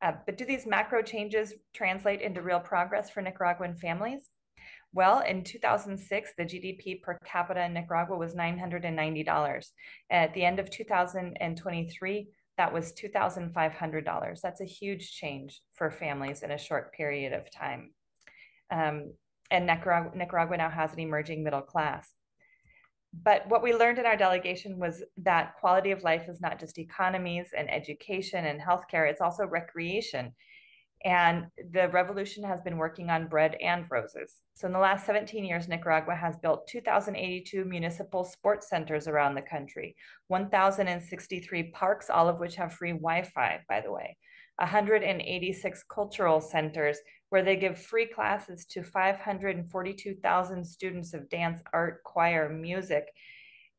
But do these macro changes translate into real progress for Nicaraguan families? Well, in 2006, the GDP per capita in Nicaragua was $990. At the end of 2023, that was $2,500. That's a huge change for families in a short period of time. And Nicaragua now has an emerging middle class. But what we learned in our delegation was that quality of life is not just economies and education and healthcare, it's also recreation. And the revolution has been working on bread and roses. So in the last 17 years, Nicaragua has built 2,082 municipal sports centers around the country, 1,063 parks, all of which have free Wi-Fi, by the way, 186 cultural centers where they give free classes to 542,000 students of dance, art, choir, music,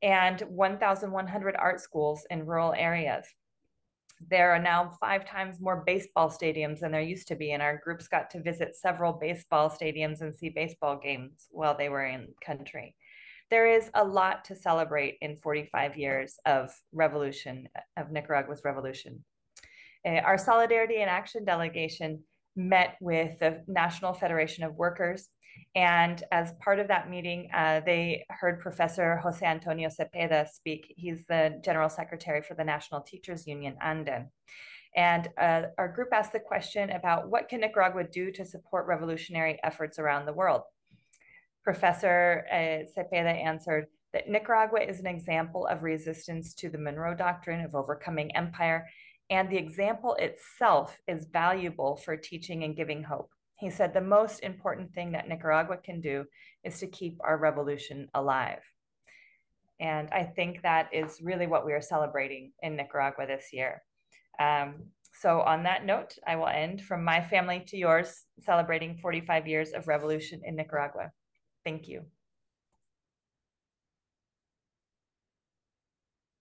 and 1,100 art schools in rural areas. There are now 5 times more baseball stadiums than there used to be, and our groups got to visit several baseball stadiums and see baseball games while they were in country. There is a lot to celebrate in 45 years of revolution, of Nicaragua's revolution. Our Solidarity and Action delegation met with the National Federation of Workers, and as part of that meeting, they heard Professor Jose Antonio Cepeda speak. He's the General Secretary for the National Teachers Union, ANDEN. And our group asked the question about what can Nicaragua do to support revolutionary efforts around the world. Professor Cepeda answered that Nicaragua is an example of resistance to the Monroe Doctrine of overcoming empire, and the example itself is valuable for teaching and giving hope. He said, the most important thing that Nicaragua can do is to keep our revolution alive. And I think that is really what we are celebrating in Nicaragua this year. So on that note, I will end from my family to yours, celebrating 45 years of revolution in Nicaragua. Thank you.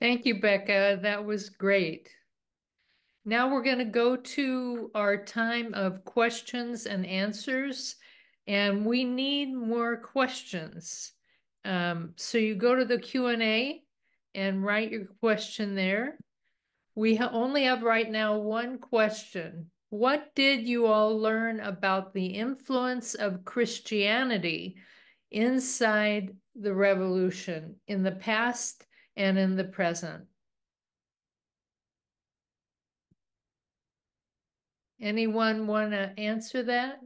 Thank you, Becca. That was great. Now we're going to go to our time of questions and answers, and we need more questions. So you go to the Q&A and write your question there. We only have right now one question. What did you all learn about the influence of Christianity inside the revolution in the past and in the present? Anyone want to answer that?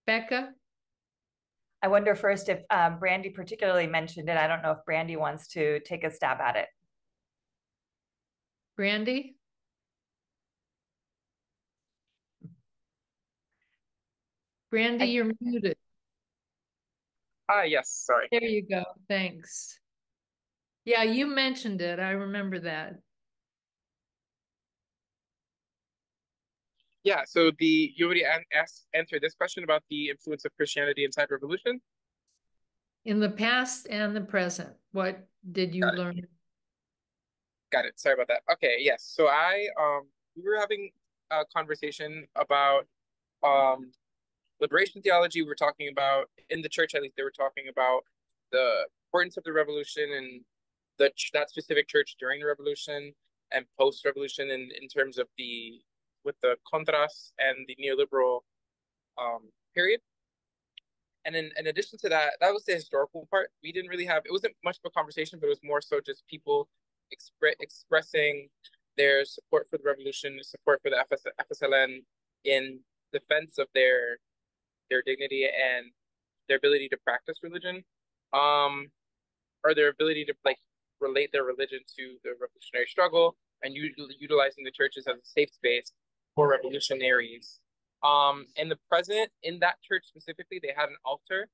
Becca? I wonder first if Brandy particularly mentioned it. I don't know if Brandy wants to take a stab at it. Brandy? Brandy, you're muted. Yes, sorry. There you go. Thanks. Yeah, you mentioned it. I remember that. Yeah, so you already answered this question about the influence of Christianity inside revolution? In the past and the present, what did you learn? Got it. Sorry about that. Okay, yes. So we were having a conversation about liberation theology. We were talking about, in the church at least, they were talking about the importance of the revolution and that specific church during the revolution and post-revolution in terms of with the contras and the neoliberal period. And in addition to that, that was the historical part. We didn't really have, it wasn't much of a conversation, but it was more so just people expressing their support for the revolution, support for the FSLN in defense of their dignity and their ability to practice religion, or their ability to relate their religion to the revolutionary struggle and utilizing the churches as a safe space for revolutionaries. In the present, in that church specifically, they had an altar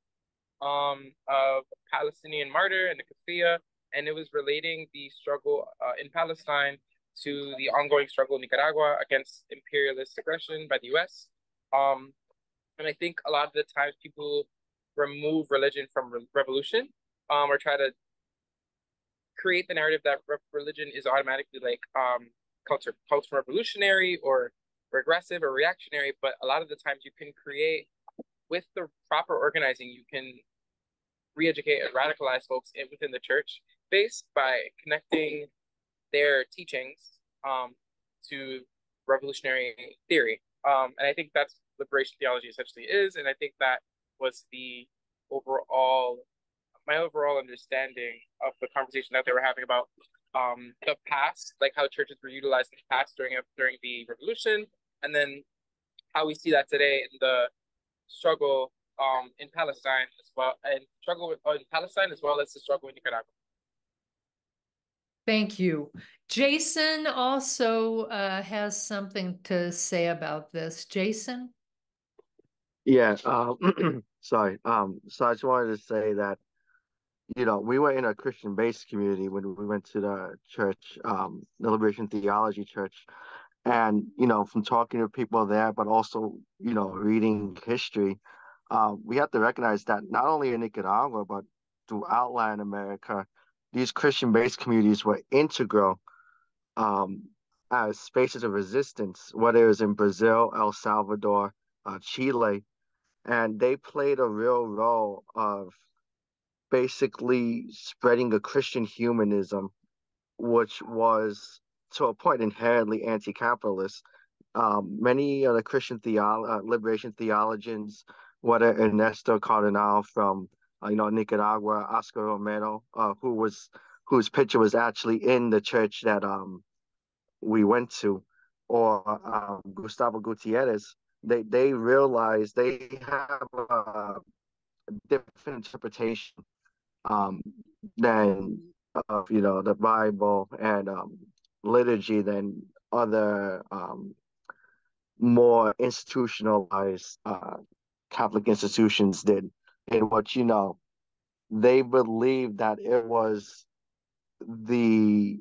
of a Palestinian martyr and a kafia, and it was relating the struggle in Palestine to the ongoing struggle in Nicaragua against imperialist aggression by the US. And I think a lot of the times people remove religion from revolution, or try to create the narrative that religion is automatically culture revolutionary or regressive or reactionary. But a lot of the times you can create, with the proper organizing, you can re-educate and radicalize folks within the church base by connecting their teachings to revolutionary theory. And I think that's liberation theology essentially is. And I think that was my overall understanding of the conversation that they were having about the past, like how churches were utilized in the past during the revolution, and then how we see that today in the struggle in Palestine as well, and struggle in Palestine as well as the struggle in Nicaragua. Thank you. Jason also has something to say about this. Jason? Yeah, sorry. So I just wanted to say that, we were in a Christian-based community when we went to the church, the Liberation Theology Church. And, from talking to people there, but also, reading history, we have to recognize that not only in Nicaragua, but throughout Latin America, these Christian-based communities were integral as spaces of resistance, whether it was in Brazil, El Salvador, Chile, and they played a real role of basically spreading a Christian humanism, which was to a point inherently anti-capitalist. Many of the Christian liberation theologians, whether Ernesto Cardenal from Nicaragua, Oscar Romero, whose picture was actually in the church that we went to, or Gustavo Gutierrez, they realized they have a different interpretation than of the Bible and liturgy than other more institutionalized Catholic institutions did, in which, they believed that it was the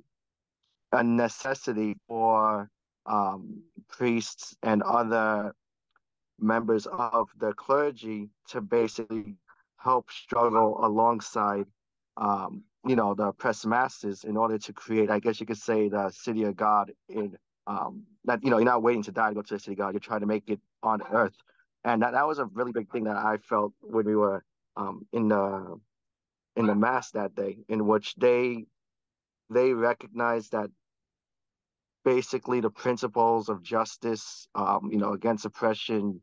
a necessity for priests and other members of the clergy to basically help struggle alongside, the oppressed masses in order to create, I guess you could say, the city of God in that, you're not waiting to die to go to the city of God. You're trying to make it on earth. And that was a really big thing that I felt when we were in the mass that day, in which they recognized that basically the principles of justice, against oppression,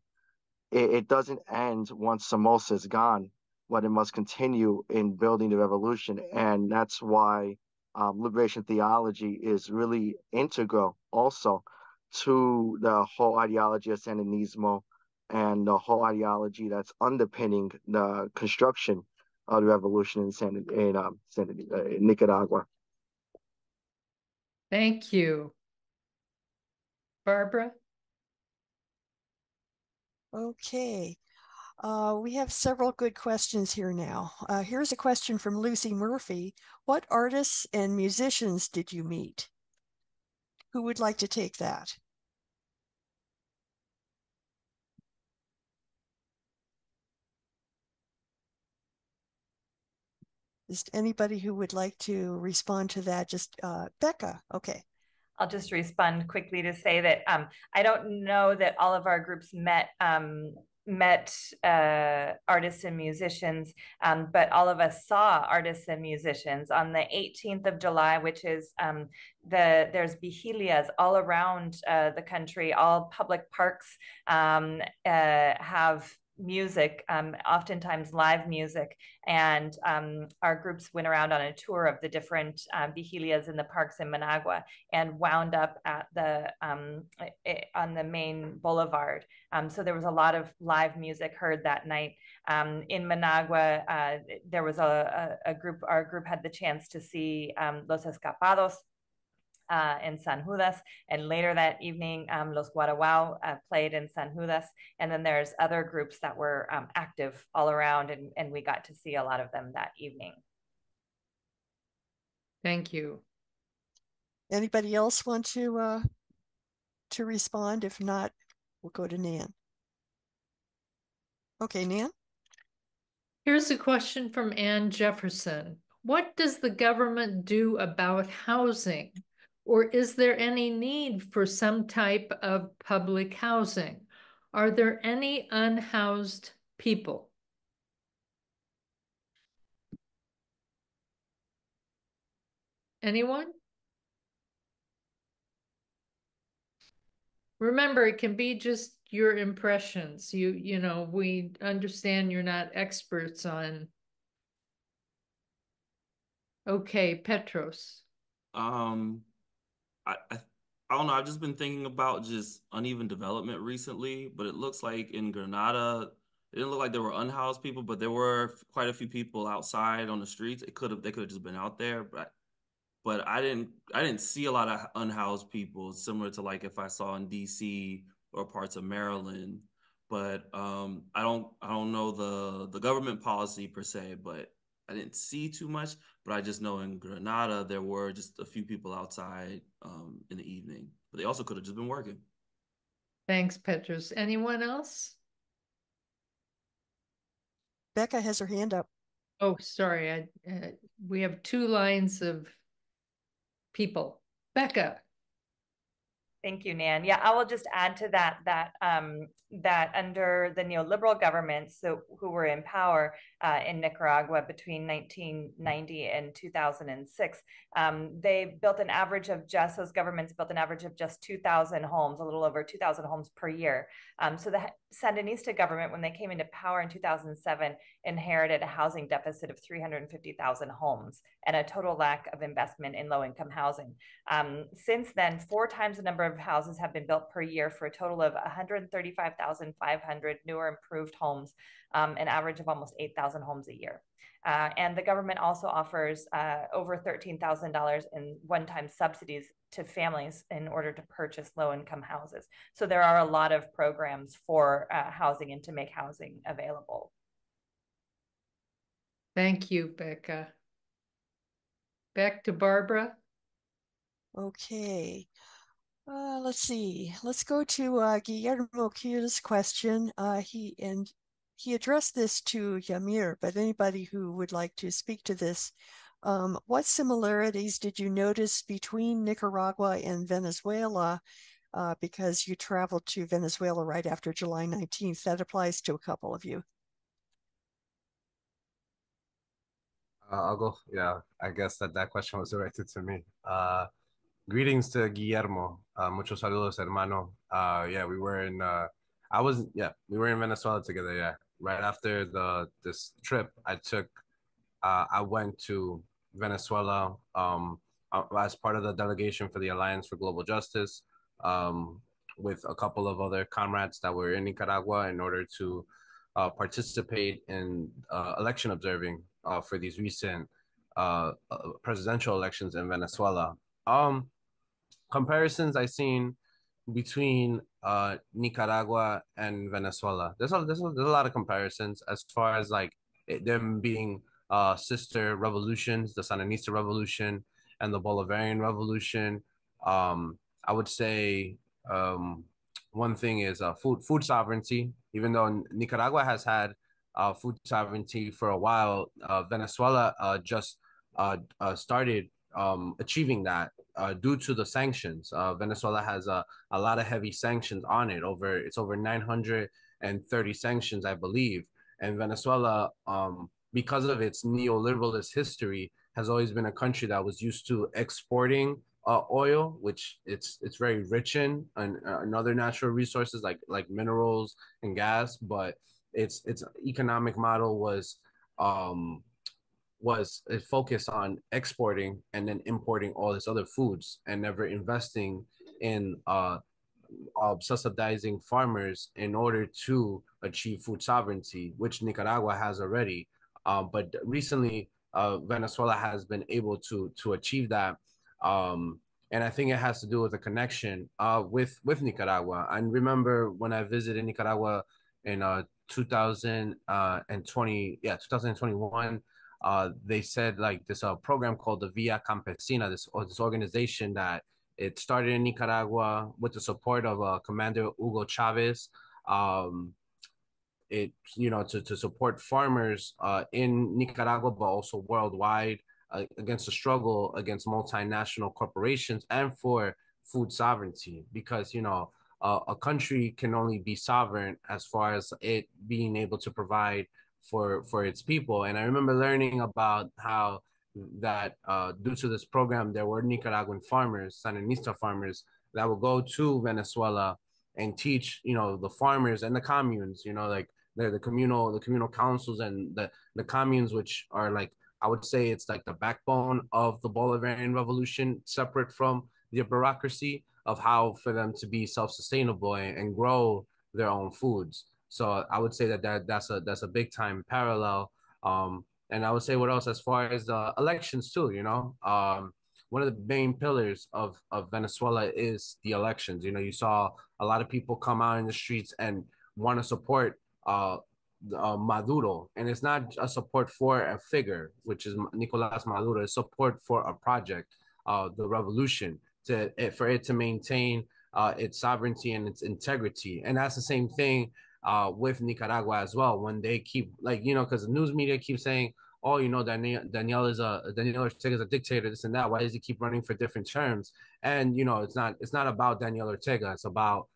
it doesn't end once Somoza is gone, but it must continue in building the revolution. And that's why liberation theology is really integral also to the whole ideology of Sandinismo and the whole ideology that's underpinning the construction of the revolution in Nicaragua. Thank you. Barbara? Okay. We have several good questions here now. Here's a question from Lucy Murphy. What artists and musicians did you meet? Who would like to take that? Is anybody who would like to respond to that? Just Becca. Okay. I'll just respond quickly to say that I don't know that all of our groups met artists and musicians, but all of us saw artists and musicians on the 18th of July, which is there's vigilias all around the country. All public parks have music, oftentimes live music, and our groups went around on a tour of the different vigilias in the parks in Managua and wound up at the on the main boulevard. So there was a lot of live music heard that night. In Managua, there was a group, our group had the chance to see Los Escapados in San Judas, and later that evening Los Guaraguao played in San Judas, and then there's other groups that were active all around, and we got to see a lot of them that evening. Thank you. Anybody else want to respond? If not, we'll go to Nan. Okay, Nan? Here's a question from Ann Jefferson. What does the government do about housing? Or is there any need for some type of public housing? Are there any unhoused people? Anyone? Remember, it can be just your impressions. You know, we understand you're not experts on. Okay, Petros. I don't know. I've just been thinking about just uneven development recently, but it looks like in Grenada, it didn't look like there were unhoused people, but there were quite a few people outside on the streets. They could have just been out there, but I didn't see a lot of unhoused people, similar to like if I saw in DC or parts of Maryland. But I don't know the government policy per se, but I didn't see too much. But I just know in Grenada there were just a few people outside in the evening, but they also could have just been working. Thanks, Petros. Anyone else? Becca has her hand up. Oh, sorry. We have two lines of people. Becca. Thank you, Nan. Yeah, I will just add to that that under the neoliberal governments who were in power in Nicaragua between 1990 and 2006, they built an average of just, those governments built an average of just 2,000 homes, a little over 2,000 homes per year. So the Sandinista government, when they came into power in 2007, inherited a housing deficit of 350,000 homes and a total lack of investment in low-income housing. Since then, 4 times the number of of houses have been built per year for a total of 135,500 newer improved homes, an average of almost 8,000 homes a year. And the government also offers over $13,000 in one-time subsidies to families in order to purchase low-income houses. So there are a lot of programs for housing and to make housing available. Thank you, Becca. Back to Barbara. Okay. Let's see. Let's go to Guillermo Qia's question. He addressed this to Yhamir, but anybody who would like to speak to this, what similarities did you notice between Nicaragua and Venezuela? Because you traveled to Venezuela right after July 19th. That applies to a couple of you. I'll go. Yeah, I guess that question was directed to me. Greetings to Guillermo. Muchos saludos, hermano. Yeah, we were in. We were in Venezuela together. Yeah, right after this trip, I went to Venezuela as part of the delegation for the Alliance for Global Justice, with a couple of other comrades that were in Nicaragua in order to participate in election observing for these recent presidential elections in Venezuela. Comparisons I've seen between Nicaragua and Venezuela. There's a lot of comparisons as far as like them being sister revolutions, the Sandinista revolution and the Bolivarian revolution. I would say one thing is food sovereignty. Even though Nicaragua has had food sovereignty for a while, Venezuela just started achieving that due to the sanctions. Venezuela has a lot of heavy sanctions on it. It's over 930 sanctions, I believe. And Venezuela, because of its neoliberalist history, has always been a country that was used to exporting oil, which it's very rich in, and other natural resources like minerals and gas. But its economic model was it focused on exporting and then importing all these other foods and never investing in subsidizing farmers in order to achieve food sovereignty, which Nicaragua has already. But recently, Venezuela has been able to achieve that. And I think it has to do with a connection with Nicaragua. I remember when I visited Nicaragua in 2021, they said like this program called the Via Campesina, this organization that it started in Nicaragua with the support of Commander Hugo Chavez. To support farmers in Nicaragua, but also worldwide against the struggle against multinational corporations and for food sovereignty. Because, a country can only be sovereign as far as it being able to provide for its people. And I remember learning about how that due to this program, there were Nicaraguan farmers, Sandinista farmers, that would go to Venezuela and teach, the farmers and the communes, like the communal councils and the communes, which are like, I would say it's like the backbone of the Bolivarian revolution, separate from the bureaucracy of how for them to be self-sustainable and grow their own foods. So I would say that's a big time parallel. And I would say what else as far as the elections too, one of the main pillars of Venezuela is the elections. You saw a lot of people come out in the streets and want to support Maduro, and it's not a support for a figure, which is Nicolas Maduro. It's support for a project, the revolution, for it to maintain its sovereignty and its integrity. And that's the same thing with Nicaragua as well. When they keep because the news media keeps saying, oh, Daniel Ortega is a dictator, this and that. Why does he keep running for different terms? And it's not about Daniel Ortega. It's about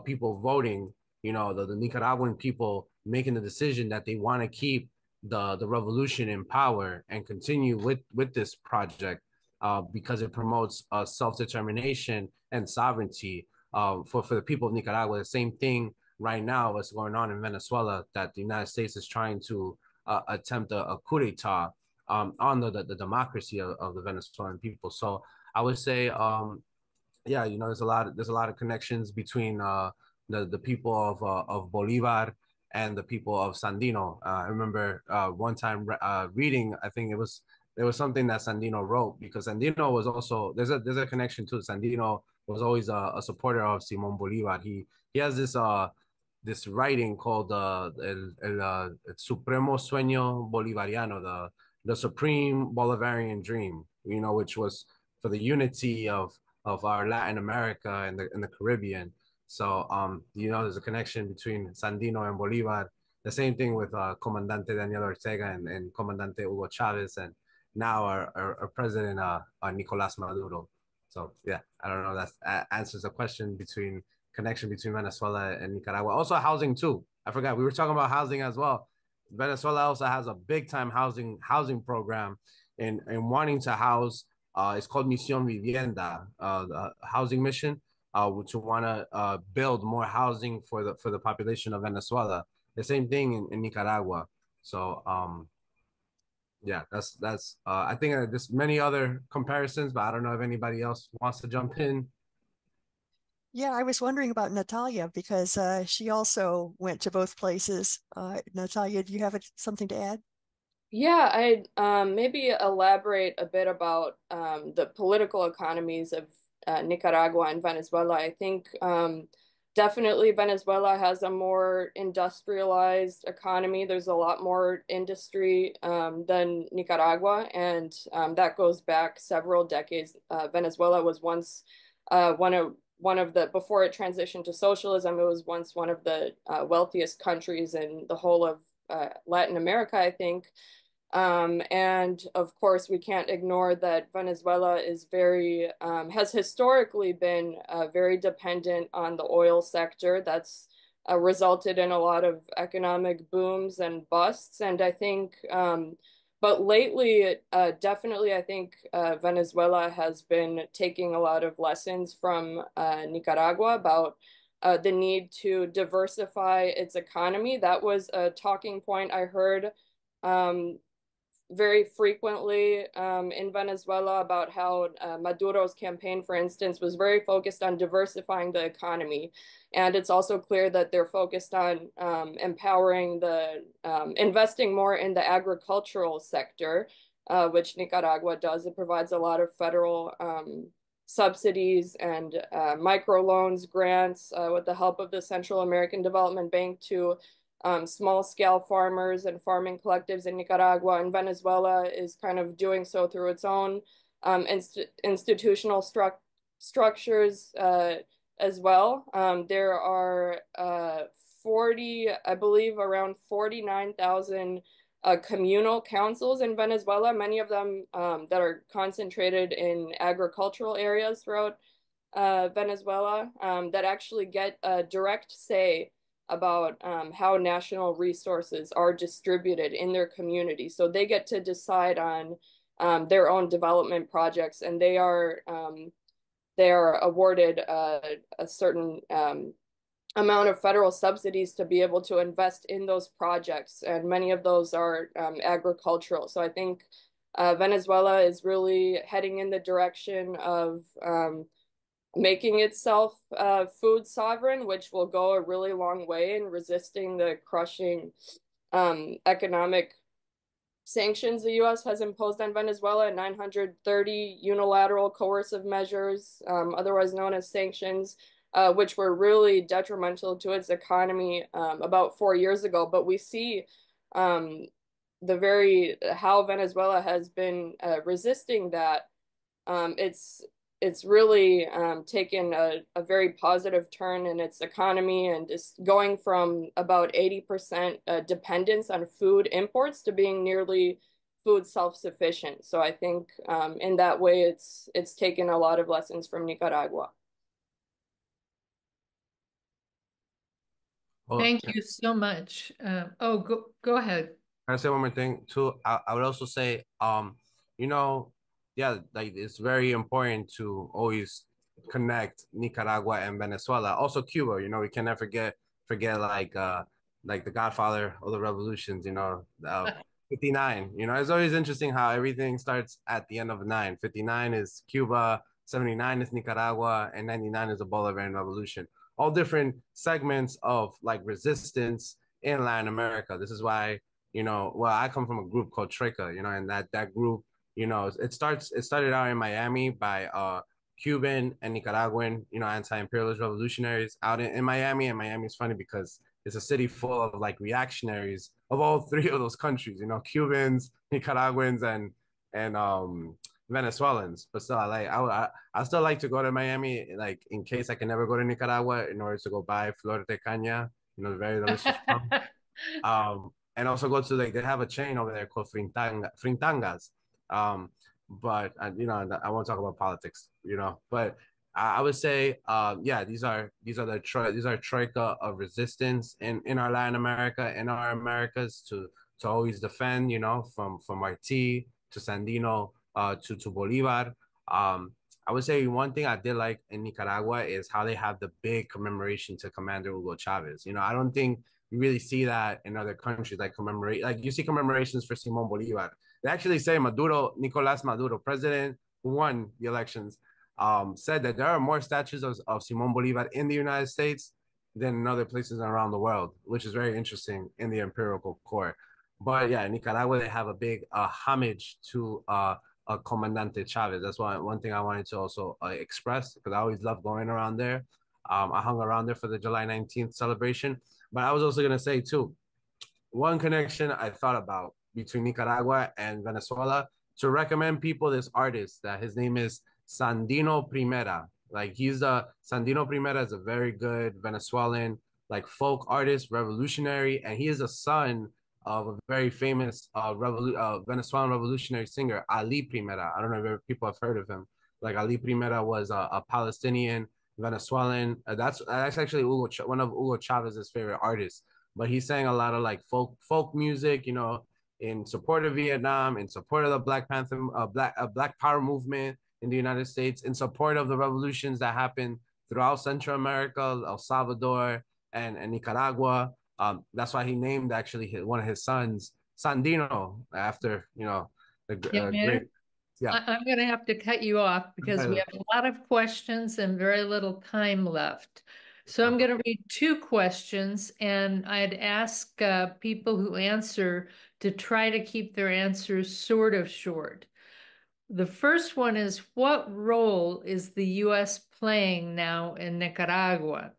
people voting. The Nicaraguan people making the decision that they want to keep the revolution in power and continue with this project because it promotes self-determination and sovereignty for the people of Nicaragua. The same thing right now is going on in Venezuela, that the United States is trying to attempt a coup d'etat on the democracy of the Venezuelan people. So I would say yeah, you know, there's a lot of connections between the people of Bolivar and the people of Sandino. I remember one time reading, I think there was something that Sandino wrote, because Sandino was also there's a connection to Sandino was always a supporter of Simon Bolivar. He has this writing called el Supremo Sueño Bolivariano, the Supreme Bolivarian Dream, you know, which was for the unity of our Latin America and the Caribbean. So you know, there's a connection between Sandino and Bolivar. The same thing with Comandante Daniel Ortega and Comandante Hugo Chavez, and now our president Nicolas Maduro. So yeah, I don't know, that answers the question between connection between Venezuela and Nicaragua. Also housing too. I forgot, we were talking about housing as well. Venezuela also has a big time housing program in wanting to house. It's called Misión Vivienda, the housing mission, to want to build more housing for the population of Venezuela. The same thing in Nicaragua. So yeah, that's I think there's many other comparisons, but I don't know if anybody else wants to jump in. Yeah, I was wondering about Natalia because she also went to both places. Natalia, do you have something to add? Yeah, I'd maybe elaborate a bit about the political economies of Nicaragua and Venezuela. I think definitely Venezuela has a more industrialized economy. There's a lot more industry than Nicaragua, and that goes back several decades. Venezuela was once one of the, before it transitioned to socialism, it was once one of the wealthiest countries in the whole of Latin America, I think. And of course, we can't ignore that Venezuela is has historically been very dependent on the oil sector. That's resulted in a lot of economic booms and busts. And I think, but lately, definitely, I think Venezuela has been taking a lot of lessons from Nicaragua about the need to diversify its economy. That was a talking point I heard very frequently in Venezuela about how Maduro's campaign, for instance, was very focused on diversifying the economy. And it's also clear that they're focused on empowering investing more in the agricultural sector, which Nicaragua does. It provides a lot of federal subsidies and microloans, grants with the help of the Central American Development Bank to small-scale farmers and farming collectives in Nicaragua, and Venezuela is kind of doing so through its own institutional structures as well. There are 40, I believe, around 49,000 communal councils in Venezuela, many of them that are concentrated in agricultural areas throughout Venezuela, that actually get a direct say about how national resources are distributed in their community. So they get to decide on their own development projects, and they are awarded a certain amount of federal subsidies to be able to invest in those projects, and many of those are agricultural. So I think Venezuela is really heading in the direction of making itself food sovereign, which will go a really long way in resisting the crushing economic sanctions the U.S. has imposed on Venezuela, 930 unilateral coercive measures, otherwise known as sanctions, which were really detrimental to its economy about 4 years ago. But we see how Venezuela has been resisting that. It's really taken a very positive turn in its economy, and is going from about 80% dependence on food imports to being nearly food self-sufficient. So I think in that way, it's taken a lot of lessons from Nicaragua. Well, Thank you so much. Go ahead. Can I say one more thing too? I would also say, you know, yeah, like it's very important to always connect Nicaragua and Venezuela. Also Cuba, you know, we can never forget like the godfather of the revolutions, you know, 59. You know, it's always interesting how everything starts at the end of 9. 59 is Cuba, 79 is Nicaragua, and 99 is the Bolivarian Revolution. All different segments of like resistance in Latin America. This is why, well, I come from a group called Troika, and that group, it started out in Miami by Cuban and Nicaraguan, anti-imperialist revolutionaries out in Miami. And Miami is funny because it's a city full of like reactionaries of all three of those countries, Cubans, Nicaraguans, and Venezuelans. But still, I still like to go to Miami, like in case I can never go to Nicaragua, in order to go buy flor de caña, very delicious rum. And also go to, like, they have a chain over there called Frintangas. But I won't talk about politics, but I would say, yeah, these are the troika of resistance in our Latin America, in our Americas, to always defend, from Martí to Sandino, to Bolivar. I would say one thing I did like in Nicaragua is how they have the big commemoration to Commander Hugo Chavez. I don't think you really see that in other countries, like you see commemorations for Simon Bolivar. They actually say Nicolas Maduro, president who won the elections, said that there are more statues of Simon Bolivar in the United States than in other places around the world, which is very interesting in the empirical core. But yeah, in Nicaragua, they have a big homage to Comandante Chavez. That's one thing I wanted to also express, because I always love going around there. I hung around there for the July 19th celebration. But I was also going to say, too, one connection I thought about between Nicaragua and Venezuela, to recommend people this artist that his name is Sandino Primera. Like, Sandino Primera is a very good Venezuelan, like, folk artist, revolutionary, and he is a son of a very famous Venezuelan revolutionary singer, Ali Primera. I don't know if people have heard of him. Like, Ali Primera was a Palestinian Venezuelan. That's actually one of Hugo Chavez's favorite artists. But he sang a lot of like folk music, in support of Vietnam, in support of the Black Panther, Black Power movement in the United States, in support of the revolutions that happened throughout Central America, El Salvador, and Nicaragua. That's why he named actually one of his sons Sandino after the great. Yeah, I'm going to have to cut you off because we have a lot of questions and very little time left. So I'm going to read two questions, and I'd ask people who answer to try to keep their answers sort of short. The first one is, what role is the U.S. playing now in Nicaragua?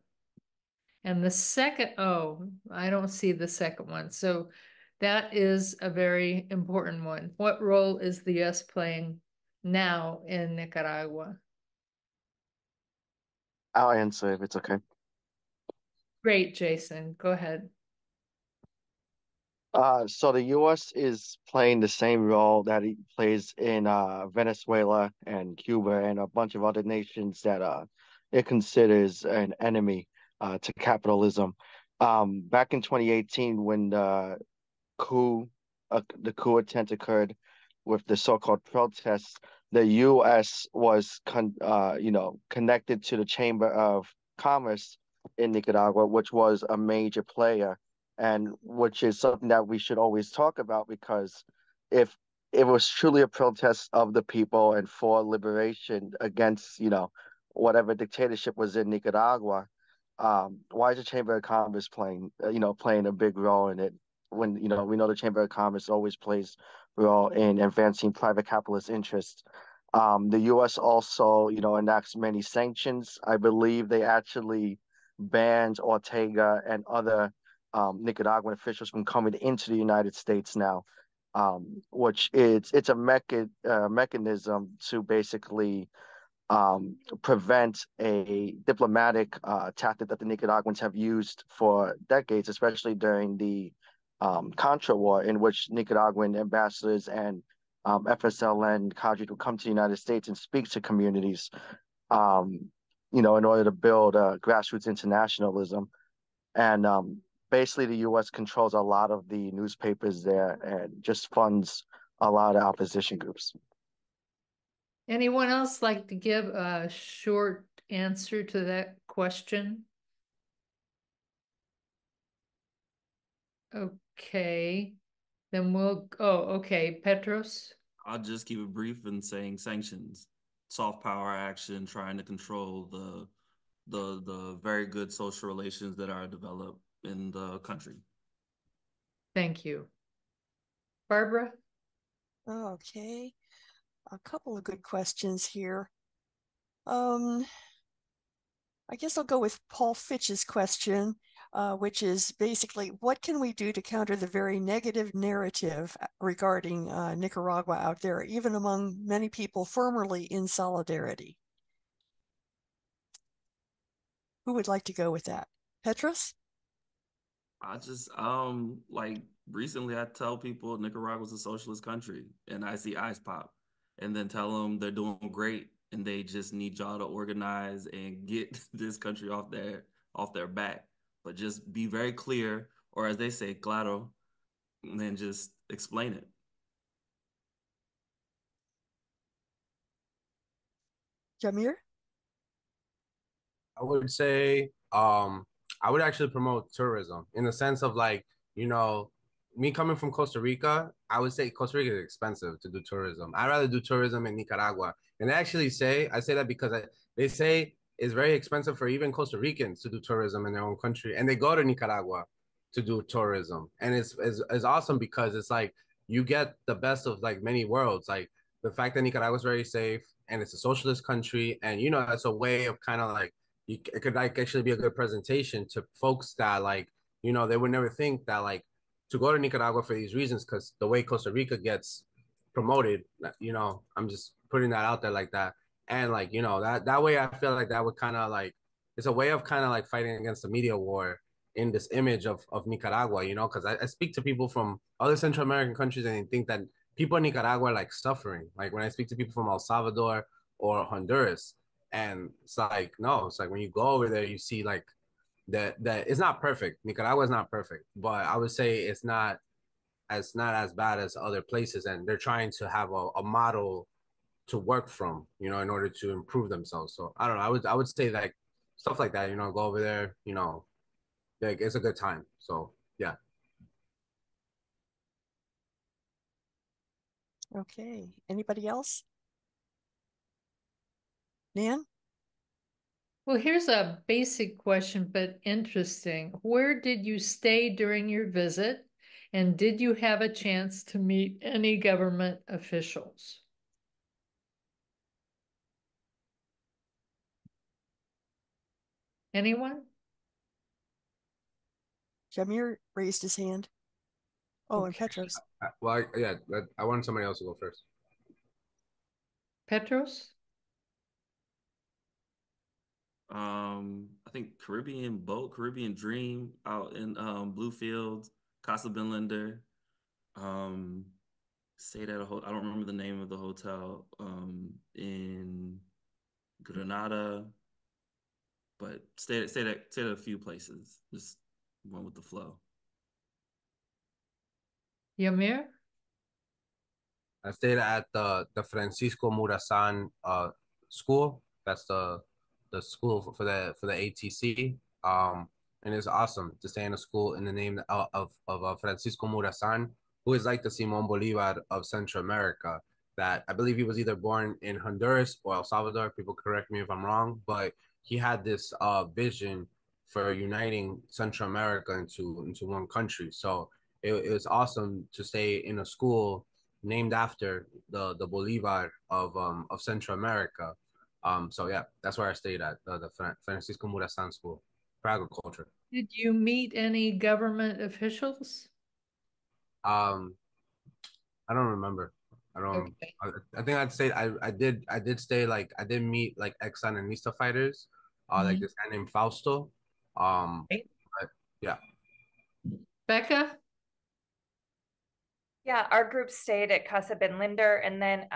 And the second, I don't see the second one. So that is a very important one. What role is the U.S. playing now in Nicaragua? I'll answer if it's okay. Great, Jason. Go ahead. So the U.S. is playing the same role that it plays in Venezuela and Cuba and a bunch of other nations that it considers an enemy to capitalism. Back in 2018, when the coup attempt occurred with the so-called protests, the U.S. was connected to the Chamber of Commerce in Nicaragua, which was a major player, and which is something that we should always talk about, because if it was truly a protest of the people and for liberation against, whatever dictatorship was in Nicaragua, why is the Chamber of Commerce playing a big role in it, when, we know the Chamber of Commerce always plays a role in advancing private capitalist interests. The U.S. also, enacts many sanctions. I believe they actually banned Ortega and other Nicaraguan officials from coming into the United States now, which it's a mechanism to basically prevent a diplomatic tactic that the Nicaraguans have used for decades, especially during the Contra War, in which Nicaraguan ambassadors and FSLN cadres would come to the United States and speak to communities, in order to build grassroots internationalism. And basically, the U.S. controls a lot of the newspapers there and just funds a lot of opposition groups. Anyone else like to give a short answer to that question? Okay, then okay, Petros. I'll just keep it brief in saying sanctions soft power action, trying to control the very good social relations that are developed in the country. Thank you. Barbara? Okay, a couple of good questions here. I guess I'll go with Paul Fitch's question, which is basically, what can we do to counter the very negative narrative regarding Nicaragua out there, even among many people formerly in solidarity? Who would like to go with that? Petros? I just like recently I tell people Nicaragua's a socialist country and I see eyes pop and then tell them they're doing great and they just need y'all to organize and get this country off their back. But just be very clear, or as they say, claro, and then just explain it. Yhamir? I would say I would actually promote tourism in the sense of like, you know, me coming from Costa Rica, I would say Costa Rica is expensive to do tourism. I'd rather do tourism in Nicaragua. And they actually say, I say that because they say it's very expensive for even Costa Ricans to do tourism in their own country. And they go to Nicaragua to do tourism. And it's awesome because it's like you get the best of like many worlds. Like the fact that Nicaragua is very safe and it's a socialist country. And, you know, that's a way of kind of like, it could like actually be a good presentation to folks that like, you know, they would never think that like to go to Nicaragua for these reasons, because the way Costa Rica gets promoted, you know, I'm just putting that out there like that. And like, you know, that way I feel like that would kind of like, it's a way of kind of like fighting against the media war in this image of Nicaragua, you know, because I speak to people from other Central American countries and they think that people in Nicaragua are like suffering. Like when I speak to people from El Salvador or Honduras, and it's like, no, it's like when you go over there, you see like that it's not perfect. Nicaragua is not perfect, but I would say it's not as bad as other places, and they're trying to have a model to work from, you know, in order to improve themselves. So I don't know. I would say like stuff like that, you know, go over there, you know, like it's a good time. So yeah. Okay, anybody else? Nan? Well, here's a basic question, but interesting. Where did you stay during your visit? And did you have a chance to meet any government officials? Anyone? Yhamir raised his hand. Oh, and Petros. Well, yeah, I wanted somebody else to go first. Petros? I think Caribbean Dream out in Bluefield, Casa Benlinder. Stayed at I don't remember the name of the hotel in Granada, but stayed at a few places. Just went with the flow. Yhamir? I stayed at the Francisco Murazan school. That's the school for the ATC. And it's awesome to stay in a school in the name of Francisco Murazan, who is like the Simon Bolivar of Central America. That I believe he was either born in Honduras or El Salvador. People correct me if I'm wrong, but he had this vision for uniting Central America into one country. So it was awesome to stay in a school named after the Bolivar of Central America. So yeah, that's where I stayed at the Francisco Murazan School for Agriculture. Did you meet any government officials? Um, I don't remember. I don't. Okay. I think I'd say I did stay like I did meet like ex Sandinista fighters, like this guy named Fausto. Okay. But yeah. Becca? Yeah, our group stayed at Casa Benlinder, and then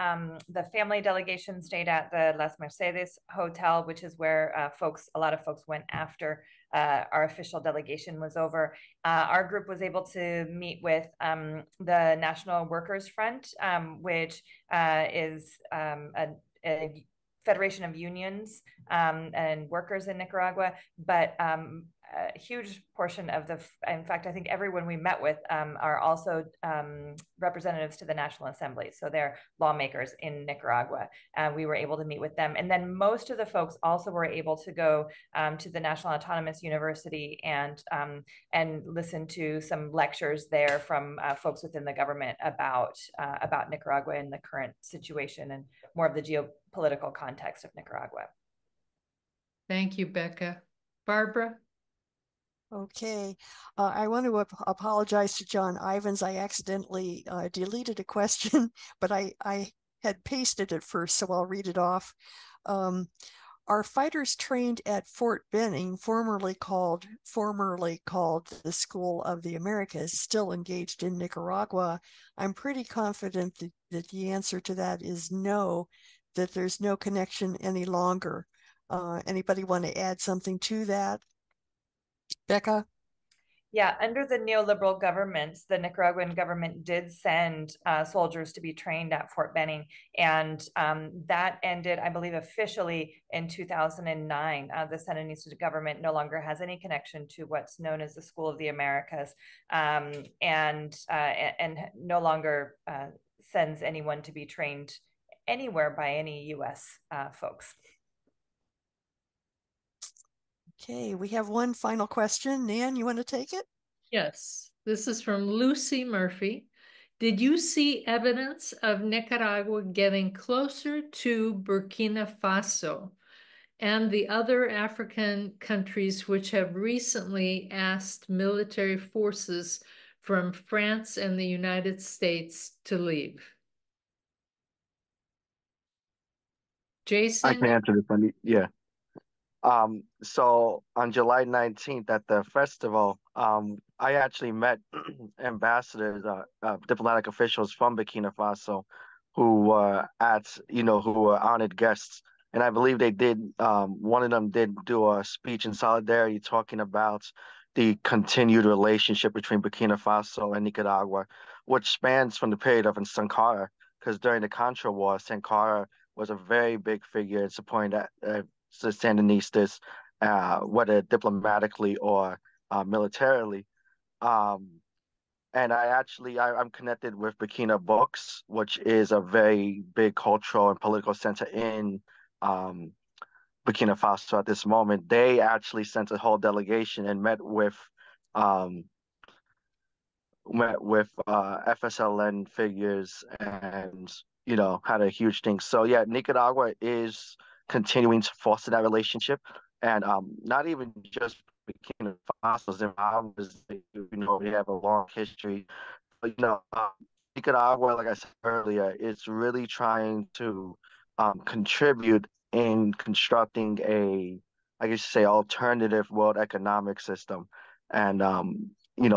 the family delegation stayed at the Las Mercedes Hotel, which is where a lot of folks went after our official delegation was over. Our group was able to meet with the National Workers Front, which is a federation of unions and workers in Nicaragua, but a huge portion of in fact, I think everyone we met with are also representatives to the National Assembly. So they're lawmakers in Nicaragua. We were able to meet with them. And then most of the folks also were able to go to the National Autonomous University and listen to some lectures there from folks within the government about Nicaragua and the current situation and more of the geopolitical context of Nicaragua. Thank you, Becca. Barbara? Okay, I want to apologize to John Ivans. I accidentally deleted a question, but I had pasted it first, so I'll read it off. Are fighters trained at Fort Benning, formerly called the School of the Americas, still engaged in Nicaragua? I'm pretty confident that the answer to that is no, that there's no connection any longer. Anybody want to add something to that? Becca? Yeah, under the neoliberal governments, the Nicaraguan government did send soldiers to be trained at Fort Benning, and that ended, I believe, officially in 2009. The Sandinista government no longer has any connection to what's known as the School of the Americas, and no longer sends anyone to be trained anywhere by any U.S. folks. Okay, we have one final question. Nan, you want to take it? Yes, this is from Lucy Murphy. Did you see evidence of Nicaragua getting closer to Burkina Faso and the other African countries which have recently asked military forces from France and the United States to leave? Jason? I can answer this one. Yeah. So on July 19th at the festival, I actually met ambassadors, diplomatic officials from Burkina Faso who were who were honored guests. And I believe they did, one of them did do a speech in solidarity talking about the continued relationship between Burkina Faso and Nicaragua, which spans from the period of Sankara, because during the Contra War, Sankara was a very big figure in supporting that the Sandinistas, whether diplomatically or militarily. And I'm connected with Burkina Books, which is a very big cultural and political center in Burkina Faso at this moment. They actually sent a whole delegation and met with FSLN figures and had a huge thing. So yeah, Nicaragua is continuing to foster that relationship, and not even just Burkina Faso, Zimbabwe, we have a long history. But Nicaragua, like I said earlier, is really trying to contribute in constructing I guess say, alternative world economic system, and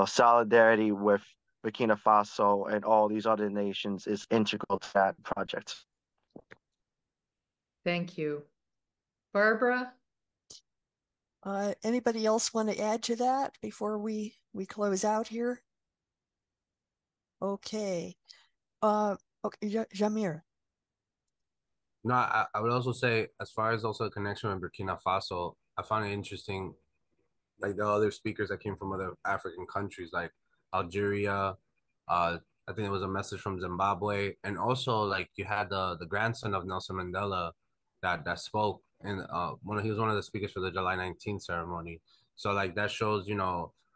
solidarity with Burkina Faso and all these other nations is integral to that project. Thank you. Barbara? Anybody else want to add to that before we close out here? Okay. Okay, Yhamir. No, I would also say, as far as also a connection with Burkina Faso, I found it interesting, like the other speakers that came from other African countries, like Algeria. I think it was a message from Zimbabwe, and also like you had the grandson of Nelson Mandela that spoke, and he was one of the speakers for the July 19th ceremony. So like that shows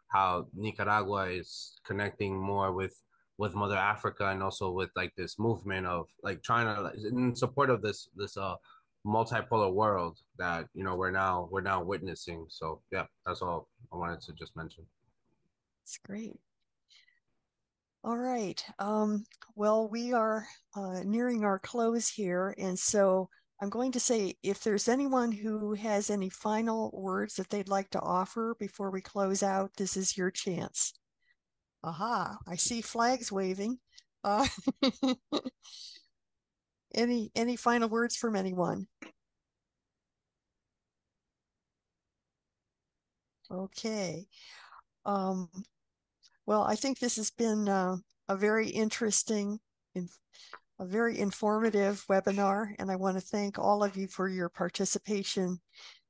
how Nicaragua is connecting more with Mother Africa, and also with like this movement of like trying to, in support of this multipolar world that we're now witnessing. So yeah, that's all I wanted to just mention. That's great. All right. Well, we are nearing our close here, and so I'm going to say, if there's anyone who has any final words that they'd like to offer before we close out, this is your chance. Aha, I see flags waving. Any final words from anyone? Okay. Well, I think this has been a very interesting, a very informative webinar, and I want to thank all of you for your participation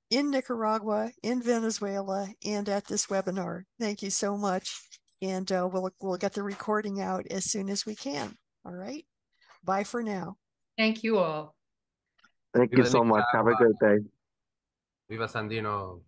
in Nicaragua, in Venezuela, and at this webinar. Thank you so much. And we'll get the recording out as soon as we can. All right. Bye for now. Thank you all. Thank you so much. Have a great day. Viva Sandino.